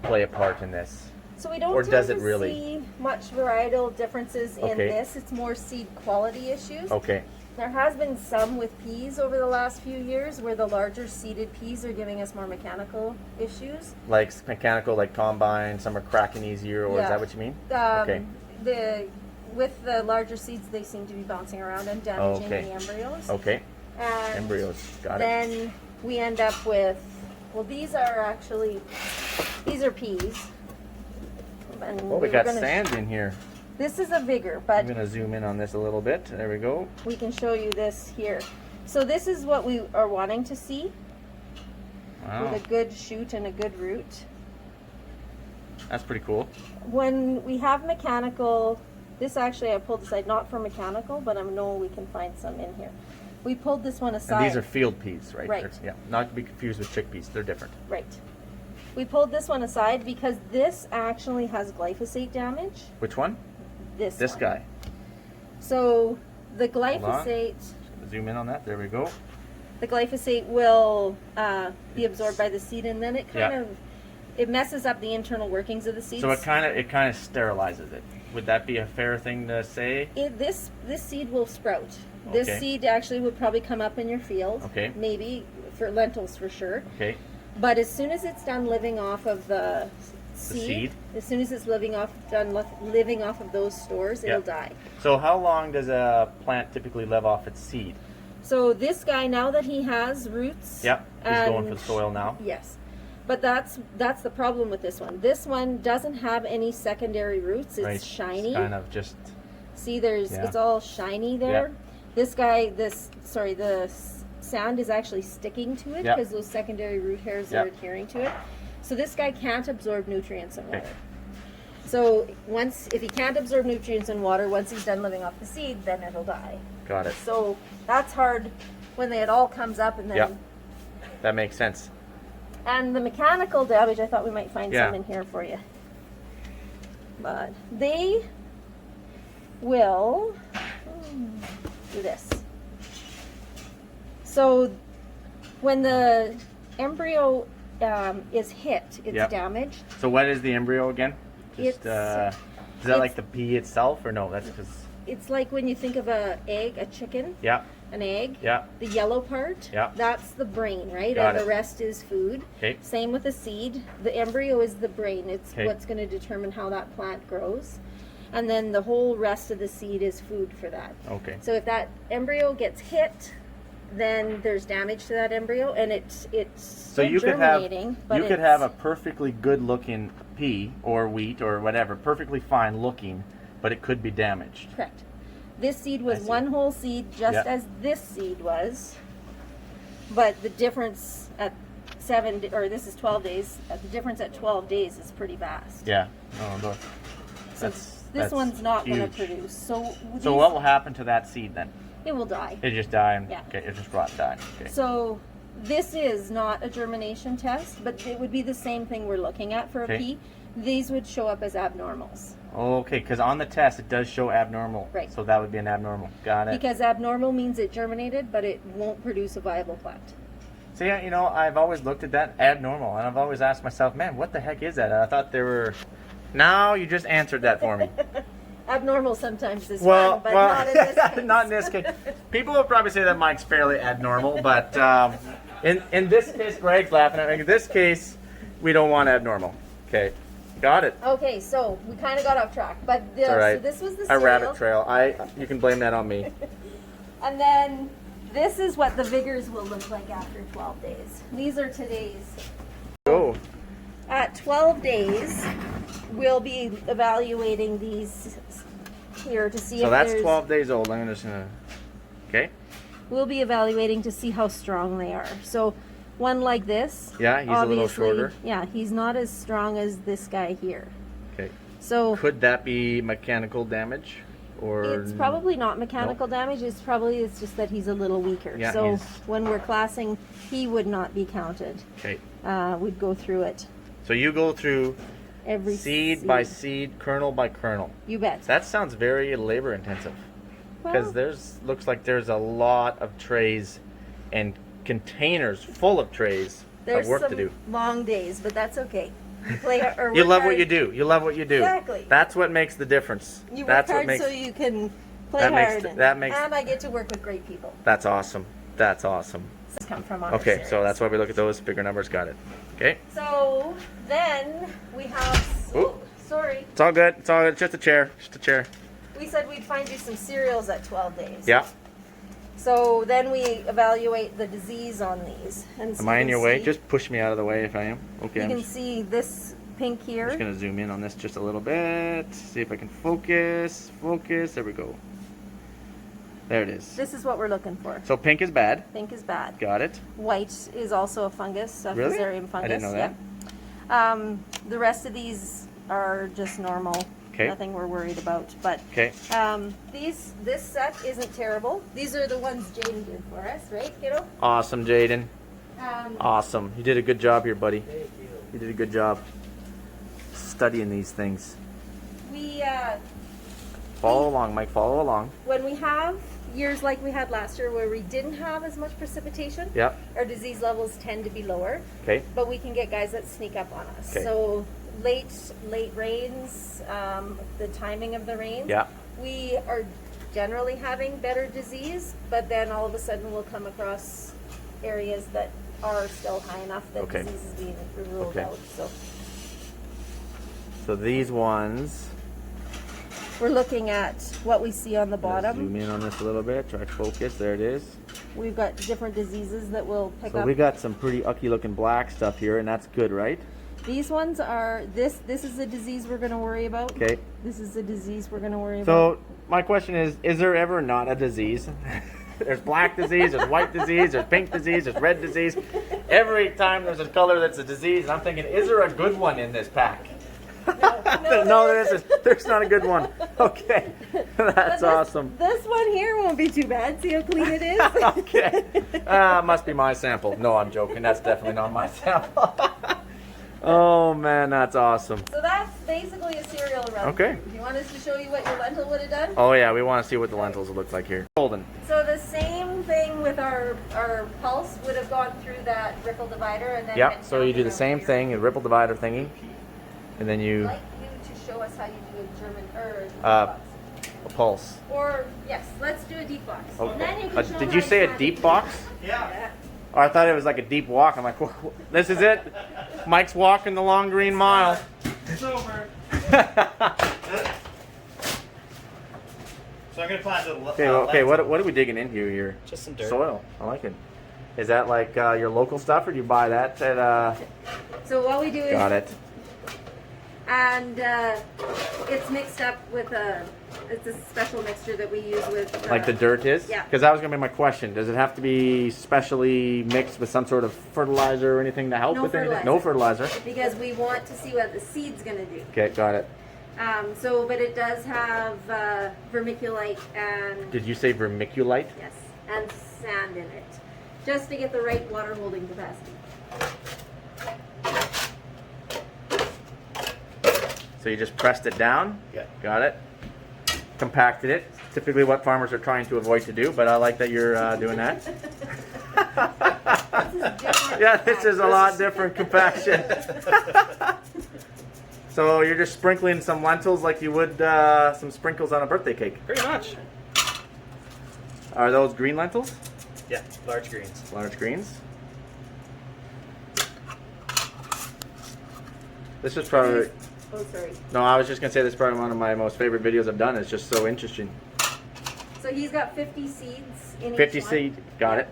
play a part in this? So we don't Or tend does to it really? see much varietal differences in Okay. this. It's more seed quality issues. Okay. There has been some with peas over the last few years where the larger seeded peas are giving us more mechanical issues. Like mechanical, like combine, some are cracking easier, or is Yeah. that what you mean? Okay. With the larger seeds, they seem to be bouncing around and damaging Okay. the embryos. Okay. And Embryos. Got it. then we end up with, well, these are peas. And Oh, we we're got gonna- sand in here. This is a vigor, I'm but going to zoom in on this a little bit. There we go. we can show you this here. So this is what we are wanting to see Wow. with a good shoot and a good root. That's pretty cool. When we have mechanical, this actually I pulled aside, not for mechanical, but I know we can find some in here. We pulled this one aside. And these are field peas, right? Right. Yeah. Not to be confused with chickpeas. They're different. Right. We pulled this one aside because this actually has glyphosate damage. Which one? This This one. guy. So the on. glyphosate, Zoom in on that. There we go. will be absorbed by the seed, and then it kind Yeah. of it messes up the internal workings of the seeds. So it kind of sterilizes it. Would that be a fair thing to say? This seed will sprout. This Okay. seed actually would probably come up in your field. Okay. Maybe for lentils for sure. Okay. But as soon as it's done living off of the seed? as soon as it's living off of those stores, it'll die. So how long does a plant typically live off its seed? So this guy, now that he has roots, Yep. He's going for and- the soil now. yes. But that's the problem with this one. This one doesn't have any secondary roots. It's Right. shiny. It's kind of just. See, Yeah. it's all shiny there. Yep. This guy, the sand is actually sticking to it Yep. because those secondary root hairs Yep. are adhering to it. So this guy can't absorb nutrients and Okay. water. So if he can't absorb nutrients and water, once he's done living off the seed, then it'll die. Got it. So that's hard when it all comes up and then. Yep. That makes sense. And the mechanical damage, I thought we might find Yeah. some in here for you. But they will do this. So when the embryo is hit, it's Yep. damaged. So what is the embryo again? Just, It's- is that like the pea itself, or no? That's because. It's like when you think of a chicken, Yeah. an egg. Yeah. The yellow part, Yeah. that's the brain, right? Got And it. the rest is food. Okay. Same with the seed. The embryo is the brain. It's Okay. what's going to determine how that plant grows. And then the whole rest of the seed is food for that. Okay. So if that embryo gets hit, then there's damage to that embryo, and it's So you could have germinating, but you could have a perfectly good looking pea or wheat or whatever, perfectly fine looking, but it could be damaged. correct. This seed was I see. one whole seed, just Yep. as this seed was, but the difference at this is 12 days. The difference at 12 days is pretty vast. Yeah. No, look. So That's this one's not going to huge. produce. So So what will happen to that seed then? it will die. It just die and Yeah. okay, it just rot die. Okay. So this is not a germination test, but it would be the same thing we're looking at for a Okay. pea. These would show up as abnormals. Okay, because on the test it does show abnormal. Right. So that would be an abnormal. Got it. Because abnormal means it germinated, but it won't produce a viable plant. So yeah, you know, I've always looked at that abnormal, and I've always asked myself, man, what the heck is that? And I thought there were. Now you just answered that for me. Abnormal sometimes is Well, fun, but not in this case. not in this case. People will probably say that Mike's fairly abnormal, but in this case, Greg's laughing at me. In this case, we don't want abnormal. Okay, got it. Okay, so we kind of got off track, but It's all right. so this was the A cereal, rabbit trail. You can blame that on me. and then this is what the vigors will look like after 12 days. These are today's. Oh, At 12 days, we'll be evaluating these here to see so if that's there's. 12 days old. I'm just gonna. Okay. We'll be evaluating to see how strong they are. So, one like this. Yeah, he's a little obviously- shorter. Yeah, he's not as strong as this guy here. Okay. So Could that be mechanical damage, or it's probably not mechanical damage. It's just that he's a little weaker. Yeah, so he's- when we're classing, he would not be counted. Okay. We'd go through it So you go through every seed by seed, kernel by kernel. You bet. That sounds very labor intensive. Because Well, looks like there's a lot of trays and containers full of trays there's of work some to do. long days, but that's okay. You play or You work love what hard. you do. You love what you do. Exactly. That's what makes the difference. You work That's hard what makes. so you can play that makes hard. th- that makes- and I get to work with great people. That's awesome. That's awesome. This come from our Okay, so series. that's why we look at those bigger numbers. Got it. Okay. So then we have. Oop. Sorry, It's all good. It's all good. Just a chair. Just a chair. we said we'd find you some cereals at 12 days. Yeah. So then we evaluate the disease on these. And so Am you I in can your way? see- Just push me out of the way if I am. Okay. You I'm can just see this pink here. gonna zoom in on this just a little bit. See if I can focus. Focus. There we go. There it is. This is what we're looking for. So pink is bad. Pink is bad. Got it. White is also a fungus, a Really? fusarium fungus. I didn't know that. Yeah. The rest of these are just normal. Okay. Nothing we're worried about. But Okay. this set isn't terrible. These are the ones Jaden did for us, right, kiddo? Awesome, Jaden. Um, Awesome. You did a good job here, buddy. You did a good job studying these things. we Follow along, Mike. Follow along. when we have years like we had last year where we didn't have as much precipitation, Yep. our disease levels tend to be lower. Okay. But we can get guys that sneak up on us. Okay. So late rains, the timing of the rains. Yeah. We are generally having better disease, but then all of a sudden we'll come across areas that are still high enough that Okay. disease is being ruled Okay. out. So So these ones. we're looking at what we see on the bottom. Zoom in on this a little bit. Try to focus. There it is. We've got different diseases that we'll pick So up. we got some pretty ucky looking black stuff here, and that's good, right? These ones are this is a disease we're going to worry about. Okay. This is a disease we're going to worry about. So my question is there ever not a disease? There's black disease, there's white disease, there's pink disease, there's red disease. Every time there's a color that's a disease, and I'm thinking, is there a good one in this pack? No, there isn't. There's not a good one. Okay. That's awesome. This one here won't be too bad. See how clean it is? Okay. Must be my sample. No, I'm joking. That's definitely not my sample. Oh, man, that's awesome. So that's basically a cereal run. Okay. Do you want us to show you what your lentil would have done? Oh, yeah, we want to see what the lentils look like here. Golden. So the same thing with our pulse would have gone through that ripple divider and then. Yep, went so down you do the through same here. thing, a ripple divider thingy, and then I'd you like you to show us how you do a German deep Uh, box. a pulse. Or yes, let's do a deep box. And then you can show Did how you say a have deep it. box? Yeah. Oh, I thought it was like a deep walk. I'm like, this is it? Mike's walking the long green mile. It's over. So I'm gonna plant the Okay, okay. What are we digging in here? Just some dirt. Soil. I like it. Is that like your local stuff, or do you buy that at? So what we do is, Got it. and it's mixed up with it's a special mixture that we use with. Like the dirt is? Yeah. Because that was gonna be my question. Does it have to be specially mixed with some sort of fertilizer or anything to help No with anything? fertilizer. No fertilizer. Because we want to see what the seed's gonna do. Okay, got it. But it does have vermiculite and Did you say vermiculite? yes, and sand in it, just to get the right water holding capacity. So you just pressed it down? Yeah. Got it. Compacted it. Typically what farmers are trying to avoid to do, but I like that you're doing that. This is different. Yeah, this is a lot different compaction. So you're just sprinkling some lentils like you would some sprinkles on a birthday cake. Pretty much. Are those green lentils? Yeah, large greens. Large greens. This is probably... Oh, sorry. No, I was just going to say this is probably one of my most favorite videos I've done. It's just so interesting. So he's got 50 seeds in 50 each one. seed. Got it.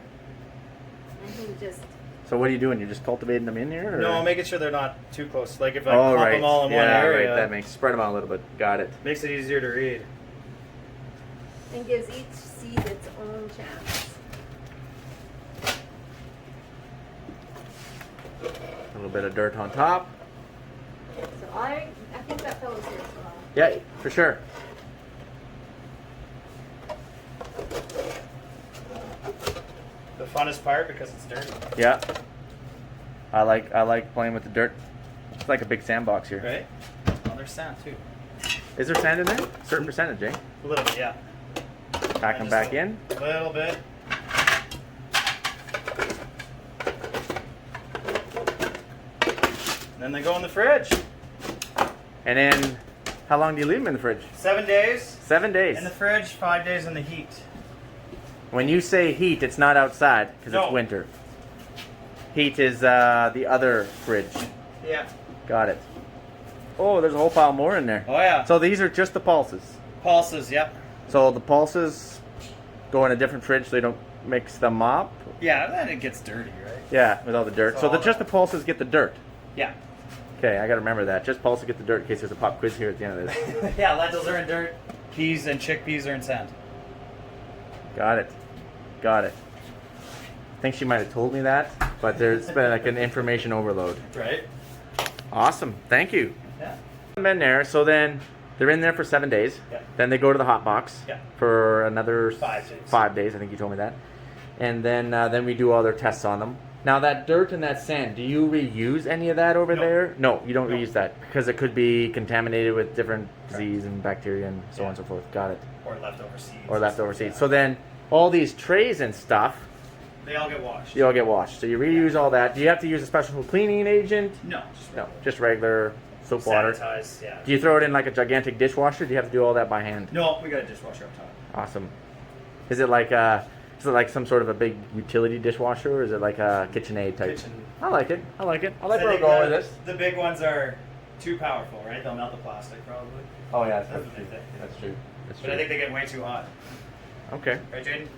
And he just So what are you doing? You're just cultivating them in here? Or? No, making sure they're not too close. Like if I Oh, clump right. them all in yeah, one area, right. That makes... Spread them out a little bit. Got it. makes it easier to read. and gives each seed its own chance. A little bit of dirt on top. So I think that fellow's here as well. Yeah, for sure. The funnest part because it's dirty, Yeah. I like playing with the dirt. It's like a big sandbox here. right? Well, there's sand too. Is there sand in there? Certain percentage, eh? A little bit, yeah. Pack them back in. A little bit. Then they go in the fridge. And then, how long do you leave them in the fridge? 7 days 7 days. in the fridge, 5 days in the heat. When you say heat, it's not outside because No. it's winter. Heat is the other fridge. Yeah. Got it. Oh, there's a whole pile more in there. Oh yeah. So these are just the pulses. Pulses, yep. So the pulses go in a different fridge so you don't mix them up. Yeah, then it gets dirty, right? Yeah, with all the dirt. So all just the pulses get the dirt. Yeah. Okay, I gotta remember that. Just pulses get the dirt in case there's a pop quiz here at the end of this. Yeah, lentils are in dirt. Peas and chickpeas are in sand. Got it. Got it. I think she might have told me that, but there's been like an information overload. Right? Awesome. Thank you. Yeah. I'm in there, so then they're in there for 7 days. Yeah. Then they go to the hot box Yeah. for another 5 days. 5 days. I think you told me that. And then we do all their tests on them. Now that dirt and that sand, do you reuse any of that over No. there? No, you don't No. reuse that because it could be contaminated with different disease and bacteria and so on and so forth. Got it. Or leftover seeds. Or leftover seeds. So then all these trays and stuff, They all get washed. they all get washed. So you reuse all that. Do you have to use a special cleaning agent? No. Just No, just regular soap water. sanitize, yeah. Do you throw it in like a gigantic dishwasher? Do you have to do all that by hand? No, we got a dishwasher up top. Awesome. Is it like some sort of a big utility dishwasher, or is it like a KitchenAid type? Kitchen. I like it. I like it. I like I where we're think going with this. the big ones are too powerful, right? They'll melt the plastic probably. Oh yeah, That's what I think. That's true. That's But I think they get way too hot. Okay. Right, Jaden?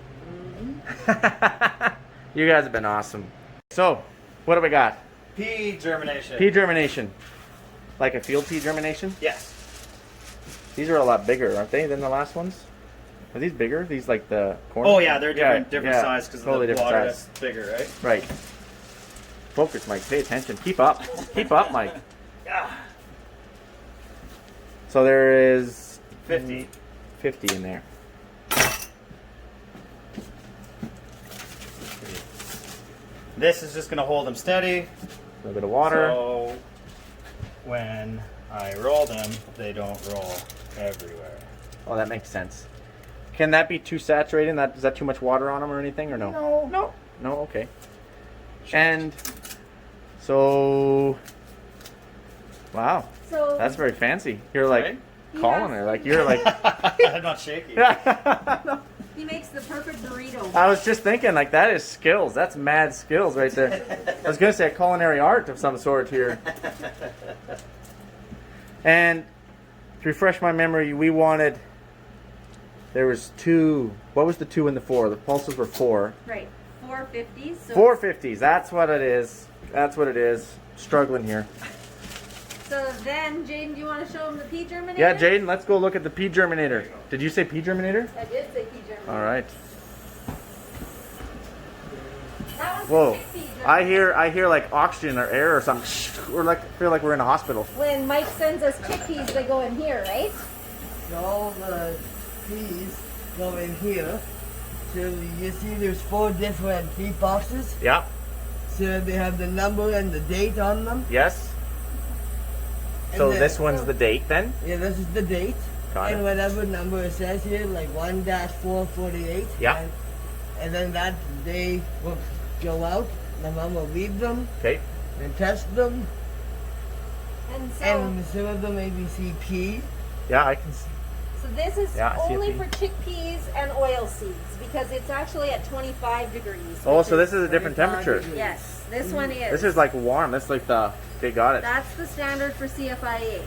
You guys have been awesome. So, what do we got? Pea germination. Pea germination. Like a field pea germination? Yes. These are a lot bigger, aren't they, than the last ones? Are these bigger? These like the corn? Oh yeah, they're different yeah, size because totally of the different water size. that's bigger, right? Right. Focus, Mike. Pay attention. Keep up. Keep up, Mike. Yeah. So there is 50. 50 in there. This is just going to hold them steady. A little bit of water. So when I roll them, they don't roll everywhere. Oh, that makes sense. Can that be too saturated? Is that too much water on them or anything, or no? No. No. No. Okay. And so, wow, So that's very fancy. You're like Right? calling her, like you're like. I'm not shaky. he makes the perfect burrito. I was just thinking, like that is skills. That's mad skills right there. I was gonna say a culinary art of some sort here. And to refresh my memory, we wanted there was 2. What was the 2 and the 4? The pulses were 4. Right. 450s. So 450s. That's what it is. That's what it is. Struggling here. So then, Jaden, do you want to show him the pea germinator? Yeah, Jaden, let's go look at the pea germinator. Did you say pea germinator? I did say pea germinator. All right. That was Whoa. the chickpea germinator. I hear like oxygen or air or something. We're like feel like we're in a hospital. When Mike sends us chickpeas, they go in here, right? All the peas go in here. So you see there's 4 different pea boxes. Yeah. So they have the number and the date on them. Yes. And So then- this one's the date then? Yeah, this is the date. Got And it. whatever number it says here, like 1-448. Yeah. And then that day will go out. My mom will read them Okay. and test them. And so, And some of them ABCP. Yeah, I can see. so this is Yeah, I see a only pea. for chickpeas and oil seeds because it's actually at 25 degrees. Oh, which so this is a different 25 temperature. degrees. Yes, this one is. This is like warm. That's like the they got it. That's the standard for CFIA.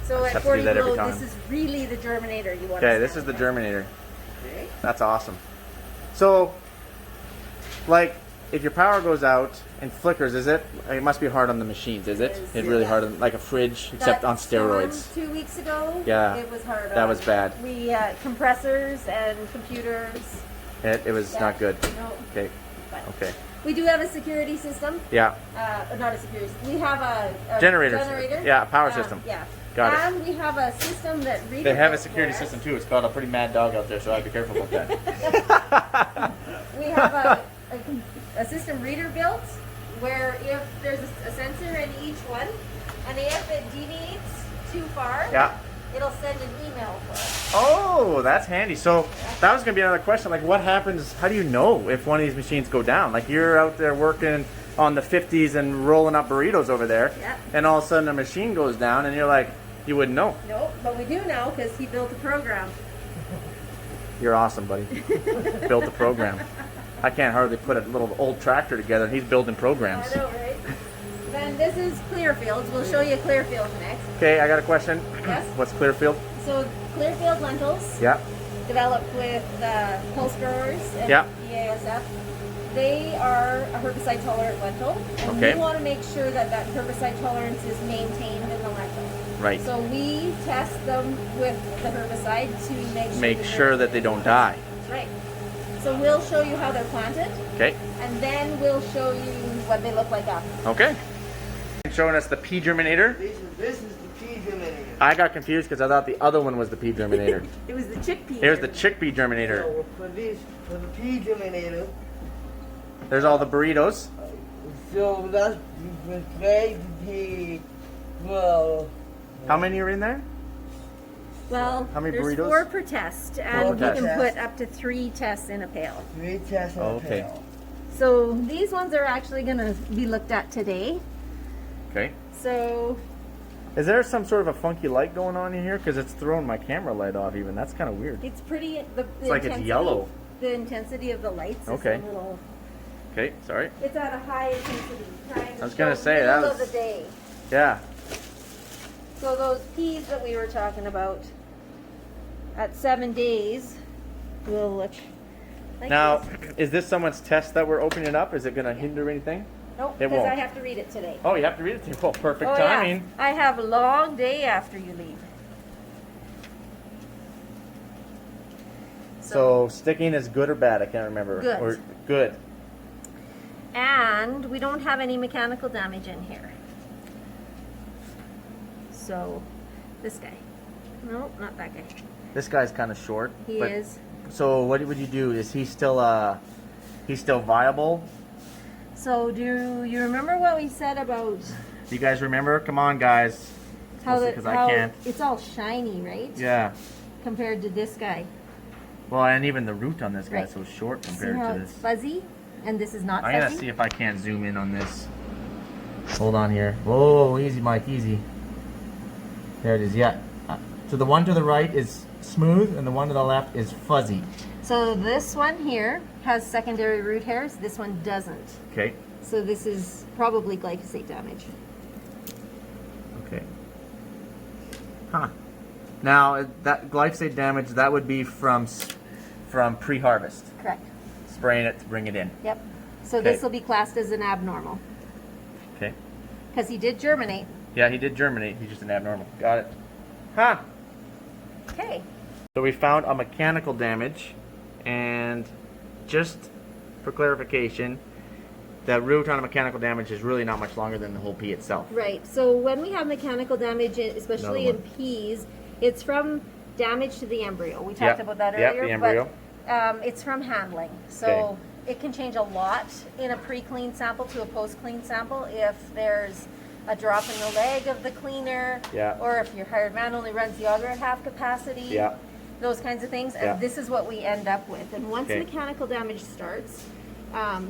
So I just at have to do 40 that every below, time. this is really the germinator you want Okay, to this is the germinator. Okay. That's awesome. So, like, if your power goes out and flickers, is it? It must be hard on the machines, is it? It is, It's really yeah. hard, on, like a fridge, except That on steroids. storm 2 weeks ago, Yeah, it was hard. that was bad. We compressors and computers. It was Yeah. not good. No, Okay, but okay. we do have a security system. Yeah, Not a security. We have a Generator. generator. Yeah, a power system. Yeah. Got it. And we have a system that reads. They have a security system too. It's called a pretty mad dog out there, so I have to be careful about that. We have a system reader built where if there's a sensor in each one, and if it deviates too far, Yeah. it'll send an email for us. Oh, that's handy. So that was gonna be another question. Like, what happens? How do you know if one of these machines go down? Like, you're out there working on the 50s and rolling up burritos over there, Yeah. and all of a sudden a machine goes down, and you're like, you wouldn't know. Nope, but we do now because he built a program. You're awesome, buddy. Built a program. I can't hardly put a little old tractor together, and he's building programs. I know, right? Then this is Clearfield. We'll show you Clearfield next. Okay, I got a question. Yes? What's Clearfield? So Clearfield lentils, Yeah. developed with pulse growers and Yeah. BASF. They are a herbicide tolerant lentil, and Okay. we want to make sure that that herbicide tolerance is maintained in the lentil. Right. So we test them with the herbicide to Make sure that they don't die. Right. So we'll show you how they're planted, Okay. and then we'll show you what they look like after. Okay. Showing us the pea germinator. This is the pea germinator. I got confused because I thought the other one was the pea germinator. It was the chickpea. Here's the chickpea germinator. So for the pea germinator, There's all the burritos. so that's ready to well. How many are in there? Well, How many there's burritos? 4 per test, and Four we per can test. put up to 3 tests in a pail. 3 tests in Okay. a pail. So these ones are actually going to be looked at today. Okay. So Is there some sort of a funky light going on in here? Because it's throwing my camera light off even. That's kind of weird. it's pretty. The like it's intensity- yellow. The intensity of the lights Okay. is a little. Okay, sorry. It's at a high intensity. Trying to I was gonna show say, that middle was- of the day. Yeah. So those peas that we were talking about at 7 days will look like Now, this. is this someone's test that we're opening up? Is it going to hinder anything? Nope, it because I won't. have to read it today. Oh, you have to read it to you. Well, perfect Oh, timing. yeah. I have a long day after you leave. So sticking is good or bad? I can't remember. Good. Or good. And we don't have any mechanical damage in here. So, this guy. No, not that guy. This guy's kind of short. He but- is. So what would you do? Is he still he's still viable? So, do you remember what we said about You guys remember? Come on, guys. how Mostly the 'cause I can't. it's all shiny, right? Yeah. Compared to this guy. Well, and even the root on this guy's Right. so short See compared how to it's this. fuzzy? And this is not I'm gonna fuzzy? see if I can't zoom in on this. Hold on here. Whoa, easy, Mike, easy. There it is. Yeah. So the one to the right is smooth, and the one to the left is fuzzy. So this one here has secondary root hairs. This one doesn't. Okay. So this is probably glyphosate damage. Okay. Huh. Now that glyphosate damage, that would be from pre-harvest, Correct. spraying it to bring it in. Yep. So Okay. this will be classed as an abnormal Okay. because he did germinate. Yeah, he did germinate. He's just an abnormal. Got it. Huh. Okay. So we found a mechanical damage, and just for clarification, the root on a mechanical damage is really not much longer than the whole pea itself. Right. So when we have mechanical damage, especially in Another peas, it's from damage to the embryo. We talked about that earlier. Yep, the embryo. But it's from handling. So it can change a lot in a pre-clean sample to a post-clean sample if there's a drop in the leg of the cleaner, Yeah. or if your hired man only runs the auger at half capacity. Yeah. Those kinds of things. Yeah. And this is what we end up with. And once Okay. mechanical damage starts,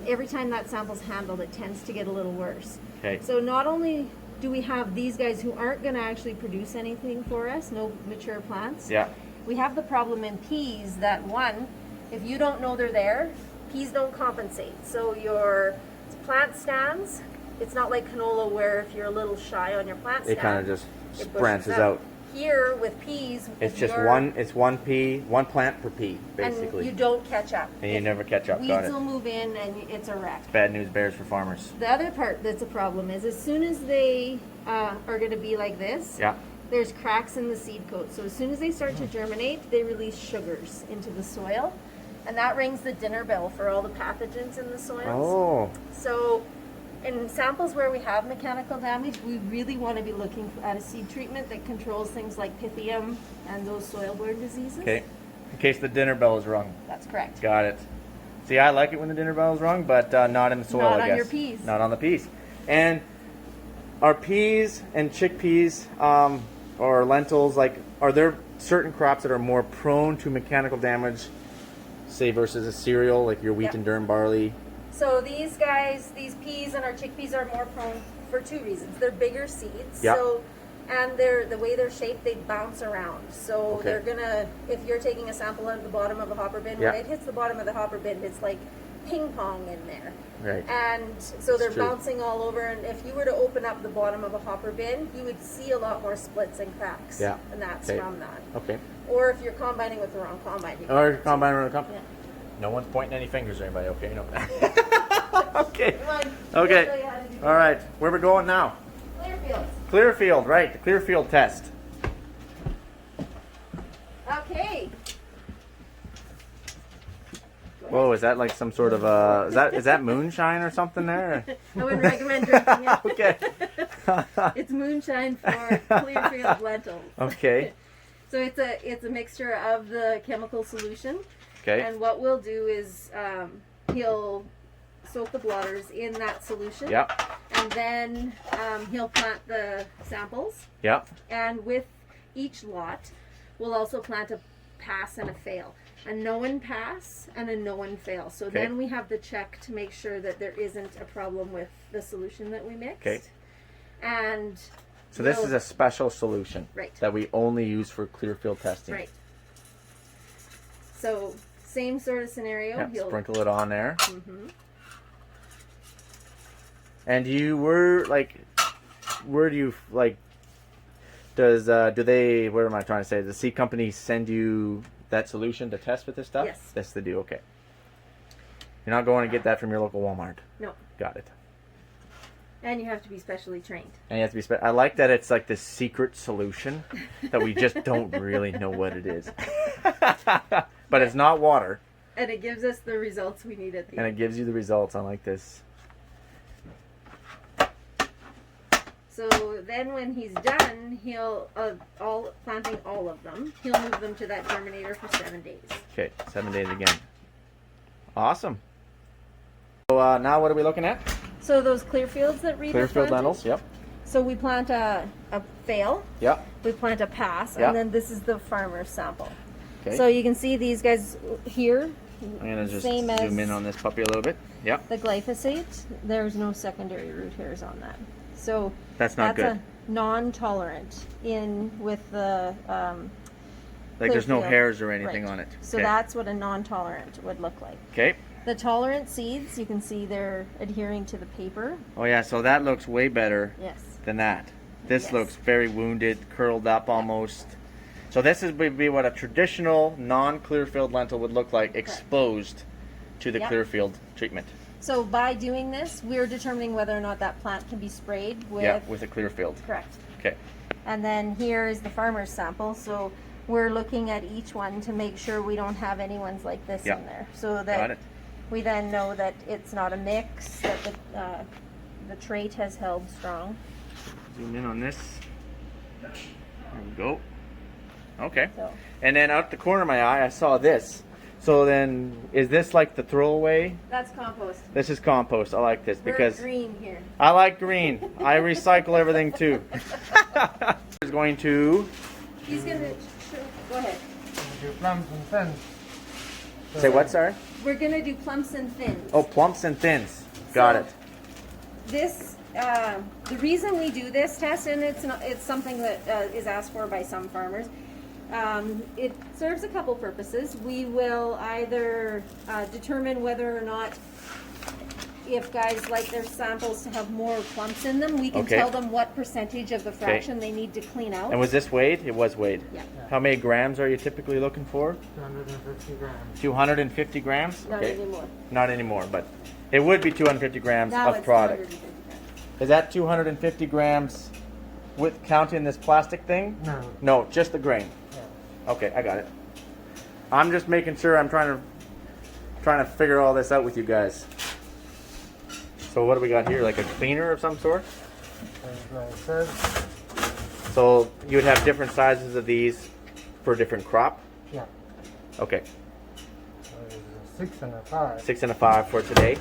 every time that sample's handled, it tends to get a little worse. Okay. So not only do we have these guys who aren't going to actually produce anything for us, no mature plants, Yeah. we have the problem in peas that, one, if you don't know they're there, peas don't compensate. So your plant stands, it's not like canola where if you're a little shy on your plant stand, It kind of just it bushes branches up. out. Here with peas, It's if just you're- it's one pea, one plant per pea, and basically. you don't catch up. And you never catch up. Weeds Got it. will move in and it's a wreck. Bad news bears for farmers. The other part that's a problem is as soon as they are going to be like this, Yeah. there's cracks in the seed coat. So as soon as they start to germinate, they release sugars into the soil. And that rings the dinner bell for all the pathogens in the soils. Oh. So in samples where we have mechanical damage, we really want to be looking at a seed treatment that controls things like Pythium and those soil-borne diseases. Okay. In case the dinner bell is rung. That's correct. Got it. See, I like it when the dinner bell is rung, but not in the soil, Not I on guess. your peas. Not on the peas. And are peas and chickpeas or lentils, like, are there certain crops that are more prone to mechanical damage, say, versus a cereal, like your wheat Yep. and durum barley? So these guys, these peas and our chickpeas are more prone for two reasons. They're bigger seeds. Yep. So, and they're the way they're shaped, they bounce around. So Okay. they're gonna, if you're taking a sample out of the bottom of a hopper bin, Yeah. when it hits the bottom of the hopper bin, it's like ping pong in there. Right. And so they're true. bouncing all over. And if you were to open up the bottom of a hopper bin, you would see a lot more splits and cracks. Yeah. And that's Okay. from that. Okay. Or if you're combining with the wrong combine. You Or can- combine or Yeah. No one's pointing any fingers at anybody, okay? No. Okay. Come on, Okay. I'll show you how to do All right. Where we going now? Clearfield. Clearfield, right? The Clearfield test. Okay. Whoa, is that like some sort of is that moonshine or something there? I wouldn't recommend drinking it. Okay. It's moonshine for Clearfield lentils. Okay. So it's a mixture of the chemical solution. Okay. And what we'll do is he'll soak the blotters in that solution. Yep. And then he'll plant the samples. Yep. And with each lot, we'll also plant a pass and a fail. A known pass and a known fail. So Okay. then we have the check to make sure that there isn't a problem with the solution that we mixed. Okay. And So this we'll- is a special solution Right. that we only use for Clearfield testing. right. So same sort of scenario. Yep, He'll sprinkle it on there. Mhm. And where do you like? Do they? What am I trying to say? Does the seed company send you that solution to test with this stuff? Yes. That's the deal. Okay. You're not going to get that from your local Walmart. No. Got it. And you have to be specially trained. And you have to be. I like that it's like this secret solution that we just don't really know what it is. But it's not water, And it gives us the results we need at the and end. it gives you the results. I like this. So then when he's done, he'll planting all of them. He'll move them to that germinator for 7 days. Okay, 7 days again. Awesome. So now what are we looking at? So those Clearfields that Rita Clearfield planted, lentils. Yep. So we plant a fail, Yep. we plant a pass, Yeah. and then this is the farmer's sample. Okay. So you can see these guys here, I'm gonna just same as zoom in on this puppy a little bit. Yep. the glyphosate. There's no secondary root hairs on that. So That's not that's good. a non-tolerant in with the Like there's no Clearfield. hairs or anything Right. on it. So Okay. that's what a non-tolerant would look like. Okay. The tolerant seeds, you can see they're adhering to the paper. Oh yeah, so that looks way better Yes. than that. This Yes. looks very wounded, curled up almost. So this would be what a traditional non-Clearfield lentil would look like, exposed to the Yep. Clearfield treatment. So by doing this, we're determining whether or not that plant can be sprayed with... With a Clearfield. Correct. Okay. And then here is the farmer's sample. So we're looking at each one to make sure we don't have any ones like this Yeah. in there. So Got that it. we then know that it's not a mix, that the trait has held strong. Zoom in on this. There we go. Okay. So And then out the corner of my eye, I saw this. So then, is this like the throwaway? that's compost. This is compost. I like this because We're green here. I like green. I recycle everything too. Is going to He's gonna go ahead. Do plums and thins. say what? Sorry. We're gonna do plumps and thins. Oh, plumps and thins. Got So, it. This, the reason we do this test, and it's something that is asked for by some farmers. It serves a couple purposes. We will either determine whether or not, if guys like their samples to have more clumps in them, we can Okay. tell them what percentage of the fraction they need to clean out. And was this weighed? It was weighed. Yeah. How many grams are you typically looking for? 250 grams. 250 grams? Not anymore. Not anymore, but it would be 250 grams Now of it's product. 250 grams. Is that 250 grams with counting this plastic thing? No. No, just the grain. Yeah. Okay, I got it. I'm just making sure. I'm trying to figure all this out with you guys. So what do we got here? Like a cleaner of some sort? That's what it says. So you would have different sizes of these for a different crop? Yeah. Okay. So it's a 6 and a 5. 6 and a 5 for today.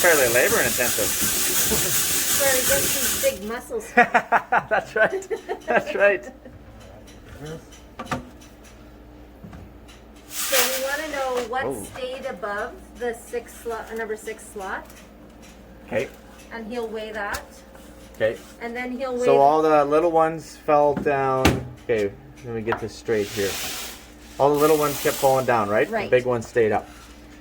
Fairly labor intensive. Sorry, just these big muscles. That's right. That's right. This. So we want to know what Oh. stayed above the number 6 slot, Okay. and he'll weigh that, Okay. and then he'll weigh. So all the little ones fell down. Okay, let me get this straight here. All the little ones kept falling down, right? Right. The big ones stayed up.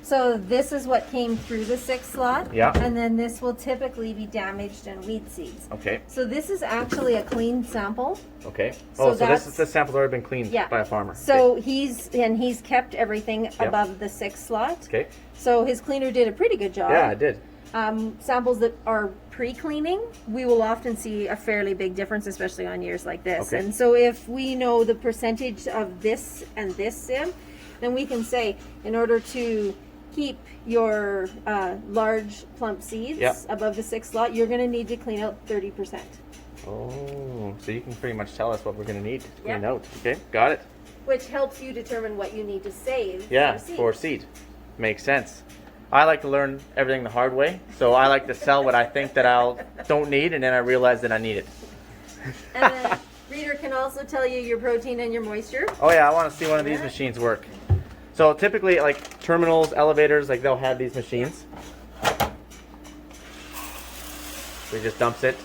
So this is what came through the 6 slot. Yeah. And then this will typically be damaged and weed seeds. Okay. So this is actually a clean sample. Okay. So Oh, so that's- this sample's already been cleaned Yeah. by a farmer. So he's kept everything above the 6 slot. Okay. So his cleaner did a pretty good job. Yeah, I did. Samples that are pre-cleaning, we will often see a fairly big difference, especially on years like this. Okay. And so if we know the percentage of this and this sim, then we can say, in order to keep your large plump seeds Yep. above the 6 slot, you're going to need to clean out 30%. Oh, so you can pretty much tell us what we're going to need to clean Yeah. out. Okay, got it. Which helps you determine what you need to save Yeah, for seed. for seed. Makes sense. I like to learn everything the hard way, so I like to sell what I think that I don't need, and then I realize that I need it. And then Reader can also tell you your protein and your moisture. Oh yeah, I want to see one of these Yeah. machines work. So typically, like terminals, elevators, like they'll have these machines. So he just dumps it.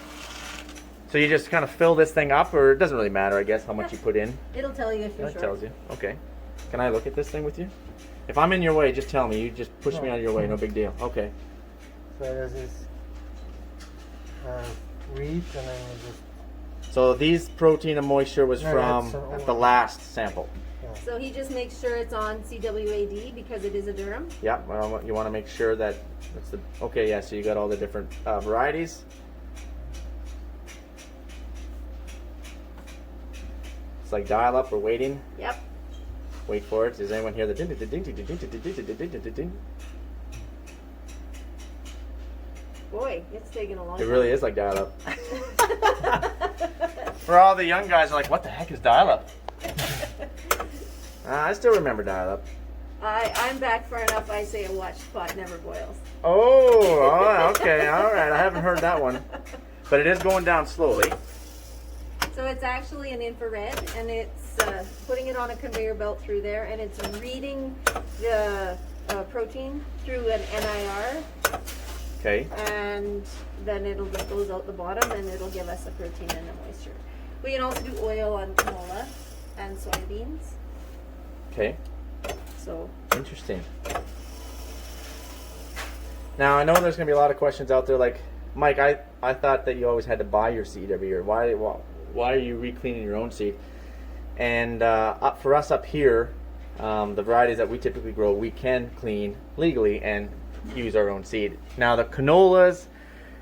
So you just kind of fill this thing up, or it doesn't really matter, I guess, how much you put in. It'll tell you if you're That short. tells you. Okay. Can I look at this thing with you? If I'm in your way, just tell me. You just push me out of your way. No big deal. Okay. So this is wheat, and then you just So these protein and moisture was No, from that's, the last sample. So he just makes sure it's on CWAD because it is a durum. Yeah. Well, you want to make sure that that's the. Okay. Yeah. So you got all the different varieties. It's like dial up. We're waiting. Yep. Wait for it. Is anyone here? The ding ding ding ding ding ding ding ding ding ding ding ding. Boy, it's taking a long It time. really is like dial up. For all the young guys, are like, what the heck is dial up? I still remember dial up. I'm back far enough. I say a watched pot never boils. Oh, okay, all right. I haven't heard that one, but it is going down slowly. So it's actually an infrared, and it's putting it on a conveyor belt through there, and it's reading the protein through an NIR, Okay. and then it'll get those out the bottom, and it'll give us the protein and the moisture. We can also do oil on canola and soybeans. Okay. So Interesting. Now I know there's gonna be a lot of questions out there. Like, Mike, I thought that you always had to buy your seed every year. Why are you re-cleaning your own seed? And for us up here, the varieties that we typically grow, we can clean legally and use our own seed. Now the canolas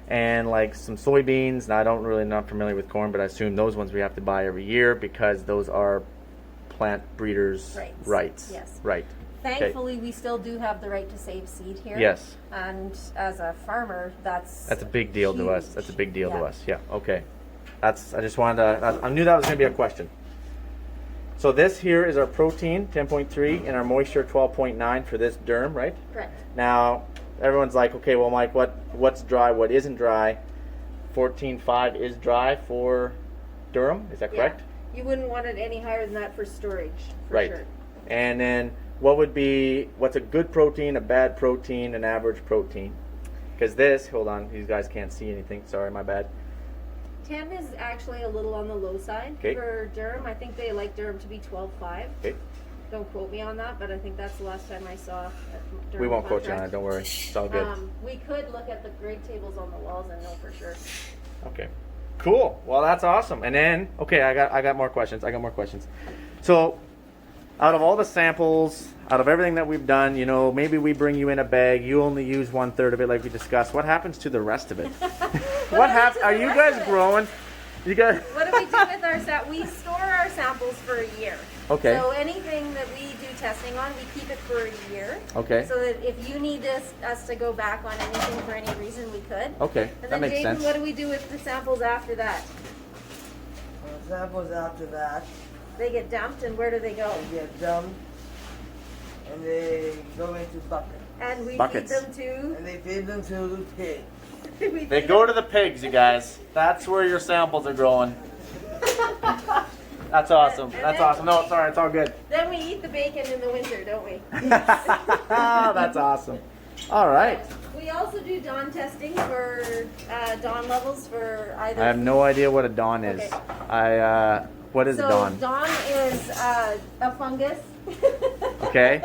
and like some soybeans. Now I don't really not familiar with corn, but I assume those ones we have to buy every year because those are plant breeders' rights. Yes. Right. Thankfully, we still do have the right to save seed here. Yes. And as a farmer, that's a big deal to us. huge. That's a big deal to us. Yeah. Okay. I just wanted to. I knew that was going to be a question. So this here is our protein 10.3 and our moisture 12.9 for this derm, right? Correct. Now everyone's like, okay, well, Mike, what's dry? What isn't dry? 14.5 is dry for durum. Is that correct? Yeah. You wouldn't want it any higher than that for storage. For Right. Sure. And then what's a good protein, a bad protein, an average protein? Because this, hold on, these guys can't see anything. Sorry, my bad. 10 is actually a little on the low side for durum. I think they like durum to be 12.5. Okay. Don't quote me on that, but I think that's the last time I saw durum. We won't quote you on contract. it. Don't worry. It's all good. We could look at the grade tables on the walls and know for sure. Okay. Cool. Well, that's awesome. And then, okay, I got more questions. So, out of all the samples, out of everything that we've done, you know, maybe we bring you in a bag. You only use 1/3 of it, like we discussed. What happens to the rest of it? What happens? Are you guys growing? You guys? What do we do with our samples? We store our samples for a year. Okay. So anything that we do testing on, we keep it for a year. Okay. So that if you need us to go back on anything for any reason, we could. Okay. And That then makes Jaden, sense. what do we do with the samples after that? Samples after that, They get dumped, and where do they go? they get dumped and they go into buckets. And we Buckets. feed them to. And they feed them to the pig. we They feed go them- to the pigs, you guys. That's where your samples are growing. That's awesome. And That's then awesome. No, we- sorry, it's all good. Then we eat the bacon in the winter, don't we? That's awesome. All right. We also do dawn testing for dawn levels for either. I have no idea what a dawn is. Okay. What is a So dawn? dawn is a fungus. Okay.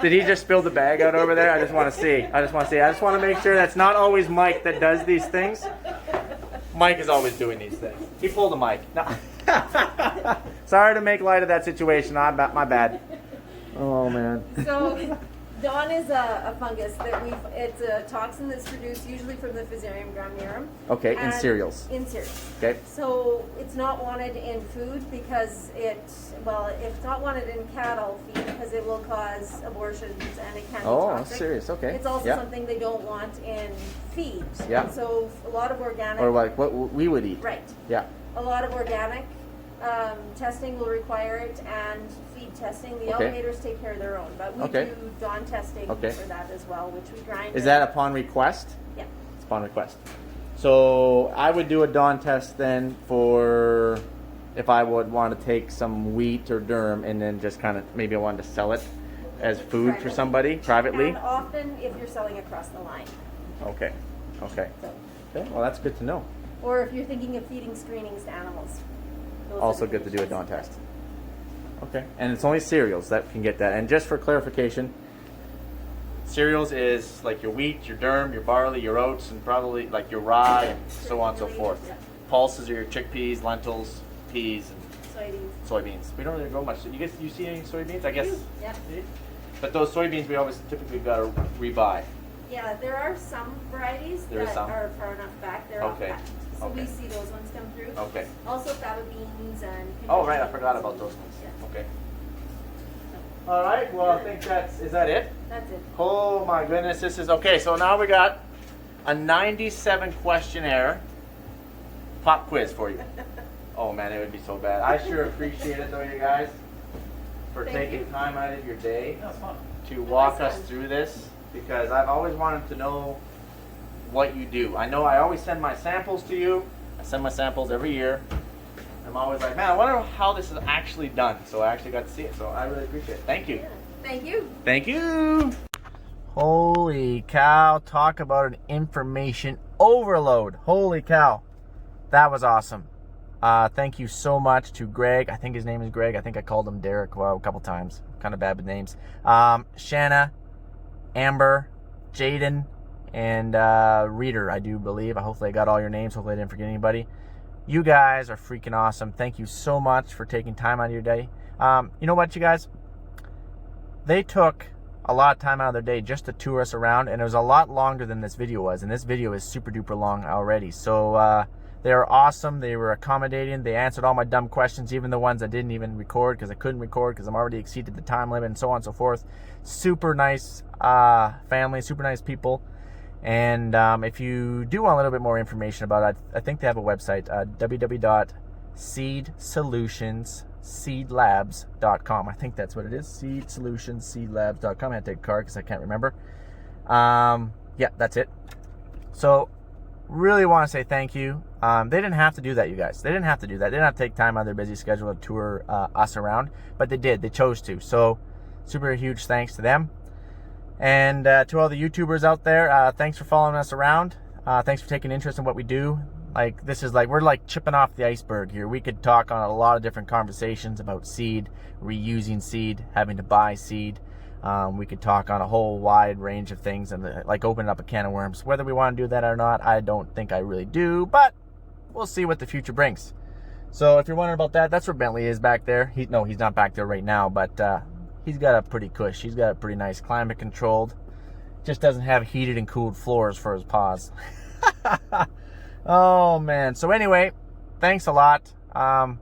Did he just spill the bag out over there? I just want to see. I just want to make sure that's not always Mike that does these things. Mike is always doing these things. He pulled a mic. No. Sorry to make light of that situation. My bad. Oh man. So dawn is a fungus that it's a toxin that's produced usually from the Fusarium graminearum. Okay, in And- cereals. In cereals. Okay. So it's not wanted in food because it's not wanted in cattle feed because it will cause abortions and it can be Oh, toxic. that's serious. Okay. It's also Yeah. something they don't want in feed. Yeah. And so a lot of organic. Or like what we would eat. Right. Yeah. A lot of organic testing will require it, and feed testing. The Okay. elevators take care of their own, but we Okay. do dawn testing Okay. for that as well, which we grind. Is in. that upon request? Yeah. It's upon request. So I would do a dawn test then for if I would want to take some wheat or durum and then just kind of maybe I wanted to sell it as food for Privately. somebody privately. And often, if you're selling across the line, Okay. Okay. so, Okay. Well, that's good to know. or if you're thinking of feeding screenings to animals. Those Also are the good to do a conditions. dawn test. Okay. And it's only cereals that can get that. And just for clarification, cereals is like your wheat, your durum, your barley, your oats, and probably like your rye and so on and so forth. Yeah. Pulses are your chickpeas, lentils, peas, and Soybeans. soybeans. We don't really grow much. You see any soybeans? I guess. Yeah. But those soybeans we always typically got to rebuy. Yeah, there are some varieties There is that some? are far enough back. They're Okay. off patent. So Okay. we see those ones come through. Okay. Also fava beans and. Oh right, I pinto forgot beans. about those ones. Yeah. Okay. All right. Well, I think is that it? That's it. Oh my goodness, this is okay. So now we got a 97 questionnaire pop quiz for you. Oh man, it would be so bad. I sure appreciate it though, you guys, for Thank taking you. time out of your day to walk us fun. through this because I've always wanted to know what you do. I know I always send my samples to you. I send my samples every year. I'm always like, man, I wonder how this is actually done. So I actually got to see it. So I really appreciate it. Thank you. Yeah. Thank you. Thank you. Holy cow. Talk about an information overload. Holy cow. That was awesome. Thank you so much to Greg. I think his name is Greg. I think I called him Derek a couple times. Kind of bad with names. Shanna, Amber, Jaden, and Reader, I do believe. Hopefully I got all your names. Hopefully I didn't forget anybody. You guys are freaking awesome. Thank you so much for taking time out of your day. You know what, you guys? They took a lot of time out of their day just to tour us around, and it was a lot longer than this video was, and this video is super duper long already. So they were awesome. They were accommodating. They answered all my dumb questions, even the ones I didn't even record because I couldn't record because I'm already exceeded the time limit and so on and so forth. Super nice family, super nice people. And if you do want a little bit more information about it, I think they have a website, www.seedsolutionsseedlabs.com. I think that's what it is, seedsolutionsseedlabs.com. I had to take a card because I can't remember. Yeah, that's it. So really want to say thank you. They didn't have to do that, you guys. They didn't have to do that. They didn't have to take time out of their busy schedule to tour us around, but they did. They chose to. So super huge thanks to them. And to all the YouTubers out there, thanks for following us around. Thanks for taking interest in what we do. Like, this is like, we're like chipping off the iceberg here. We could talk on a lot of different conversations about seed, reusing seed, having to buy seed. We could talk on a whole wide range of things and like open up a can of worms. Whether we want to do that or not, I don't think I really do, but we'll see what the future brings. So if you're wondering about that, that's where Bentley is back there. He's not back there right now, but he's got a pretty cush. He's got a pretty nice climate controlled. Just doesn't have heated and cooled floors for his paws. Oh man. So anyway, thanks a lot to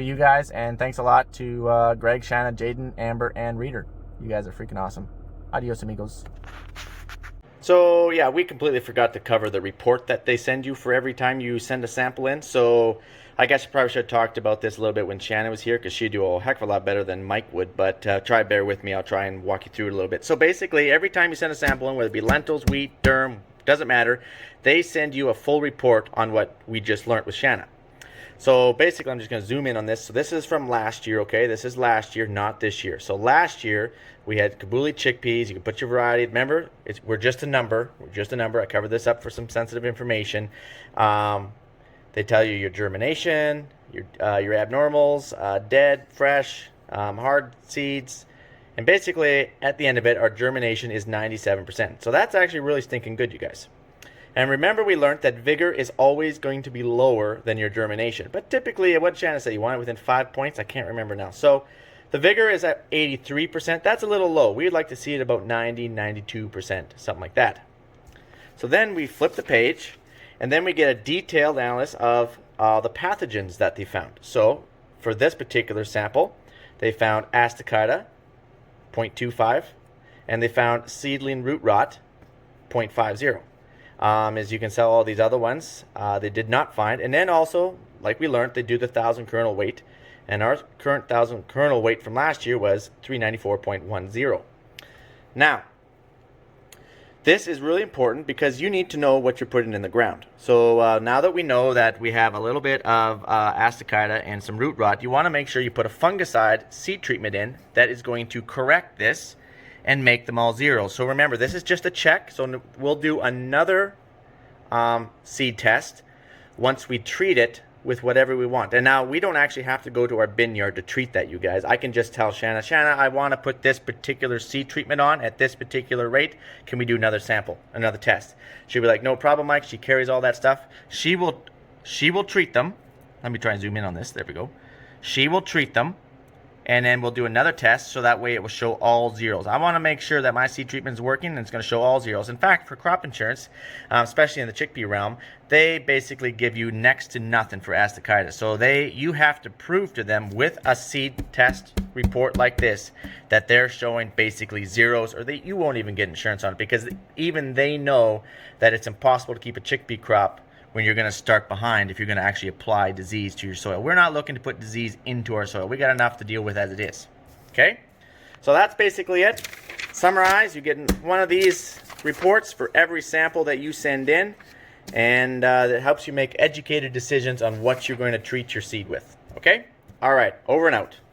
you guys, and thanks a lot to Greg, Shanna, Jaden, Amber, and Reader. You guys are freaking awesome. Adios, amigos. So yeah, we completely forgot to cover the report that they send you for every time you send a sample in. So I guess I probably should have talked about this a little bit when Shanna was here, because she'd do a heck of a lot better than Mike would. But bear with me. I'll try and walk you through it a little bit. So basically, every time you send a sample in, whether it be lentils, wheat, durum, doesn't matter, they send you a full report on what we just learned with Shanna. So basically, I'm just going to zoom in on this. So this is from last year, okay? This is last year, not this year. So last year, we had Kabuli chickpeas. You can put your variety. Remember, we're just a number. We're just a number. I covered this up for some sensitive information. They tell you your germination, your abnormals, dead, fresh, hard seeds. And basically, at the end of it, our germination is 97%. So that's actually really stinking good, you guys. And remember, we learned that vigor is always going to be lower than your germination. But typically, what did Shanna say? You want it within 5 points? I can't remember now. So the vigor is at 83%. That's a little low. We'd like to see it about 90, 92%, something like that. So then we flip the page, and then we get a detailed analysis of the pathogens that they found. So for this particular sample, they found Astachyda, 0.25, and they found seedling root rot, 0.50. As you can tell, all these other ones they did not find. And then also, like we learned, they do the 1,000 kernel weight, and our current 1,000 kernel weight from last year was 394.10. Now, this is really important because you need to know what you're putting in the ground. So now that we know that we have a little bit of Astachyda and some root rot, you want to make sure you put a fungicide seed treatment in that is going to correct this and make them all zeros. So remember, this is just a check. So we'll do another seed test once we treat it with whatever we want. And now we don't actually have to go to our bin yard to treat that, you guys. I can just tell Shanna, I want to put this particular seed treatment on at this particular rate. Can we do another sample, another test? She'll be like, no problem, Mike. She carries all that stuff. She will treat them. Let me try and zoom in on this. There we go. She will treat them, and then we'll do another test, so that way it will show all zeros. I want to make sure that my seed treatment is working and it's going to show all zeros. In fact, for crop insurance, especially in the chickpea realm, they basically give you next to nothing for Astachyda. So you have to prove to them with a seed test report like this that they're showing basically zeros, or you won't even get insurance on it, because even they know that it's impossible to keep a chickpea crop when you're going to start behind if you're going to actually apply disease to your soil. We're not looking to put disease into our soil. We got enough to deal with as it is. Okay? So that's basically it. Summarize, you get one of these reports for every sample that you send in, and that helps you make educated decisions on what you're going to treat your seed with. Okay? All right, over and out.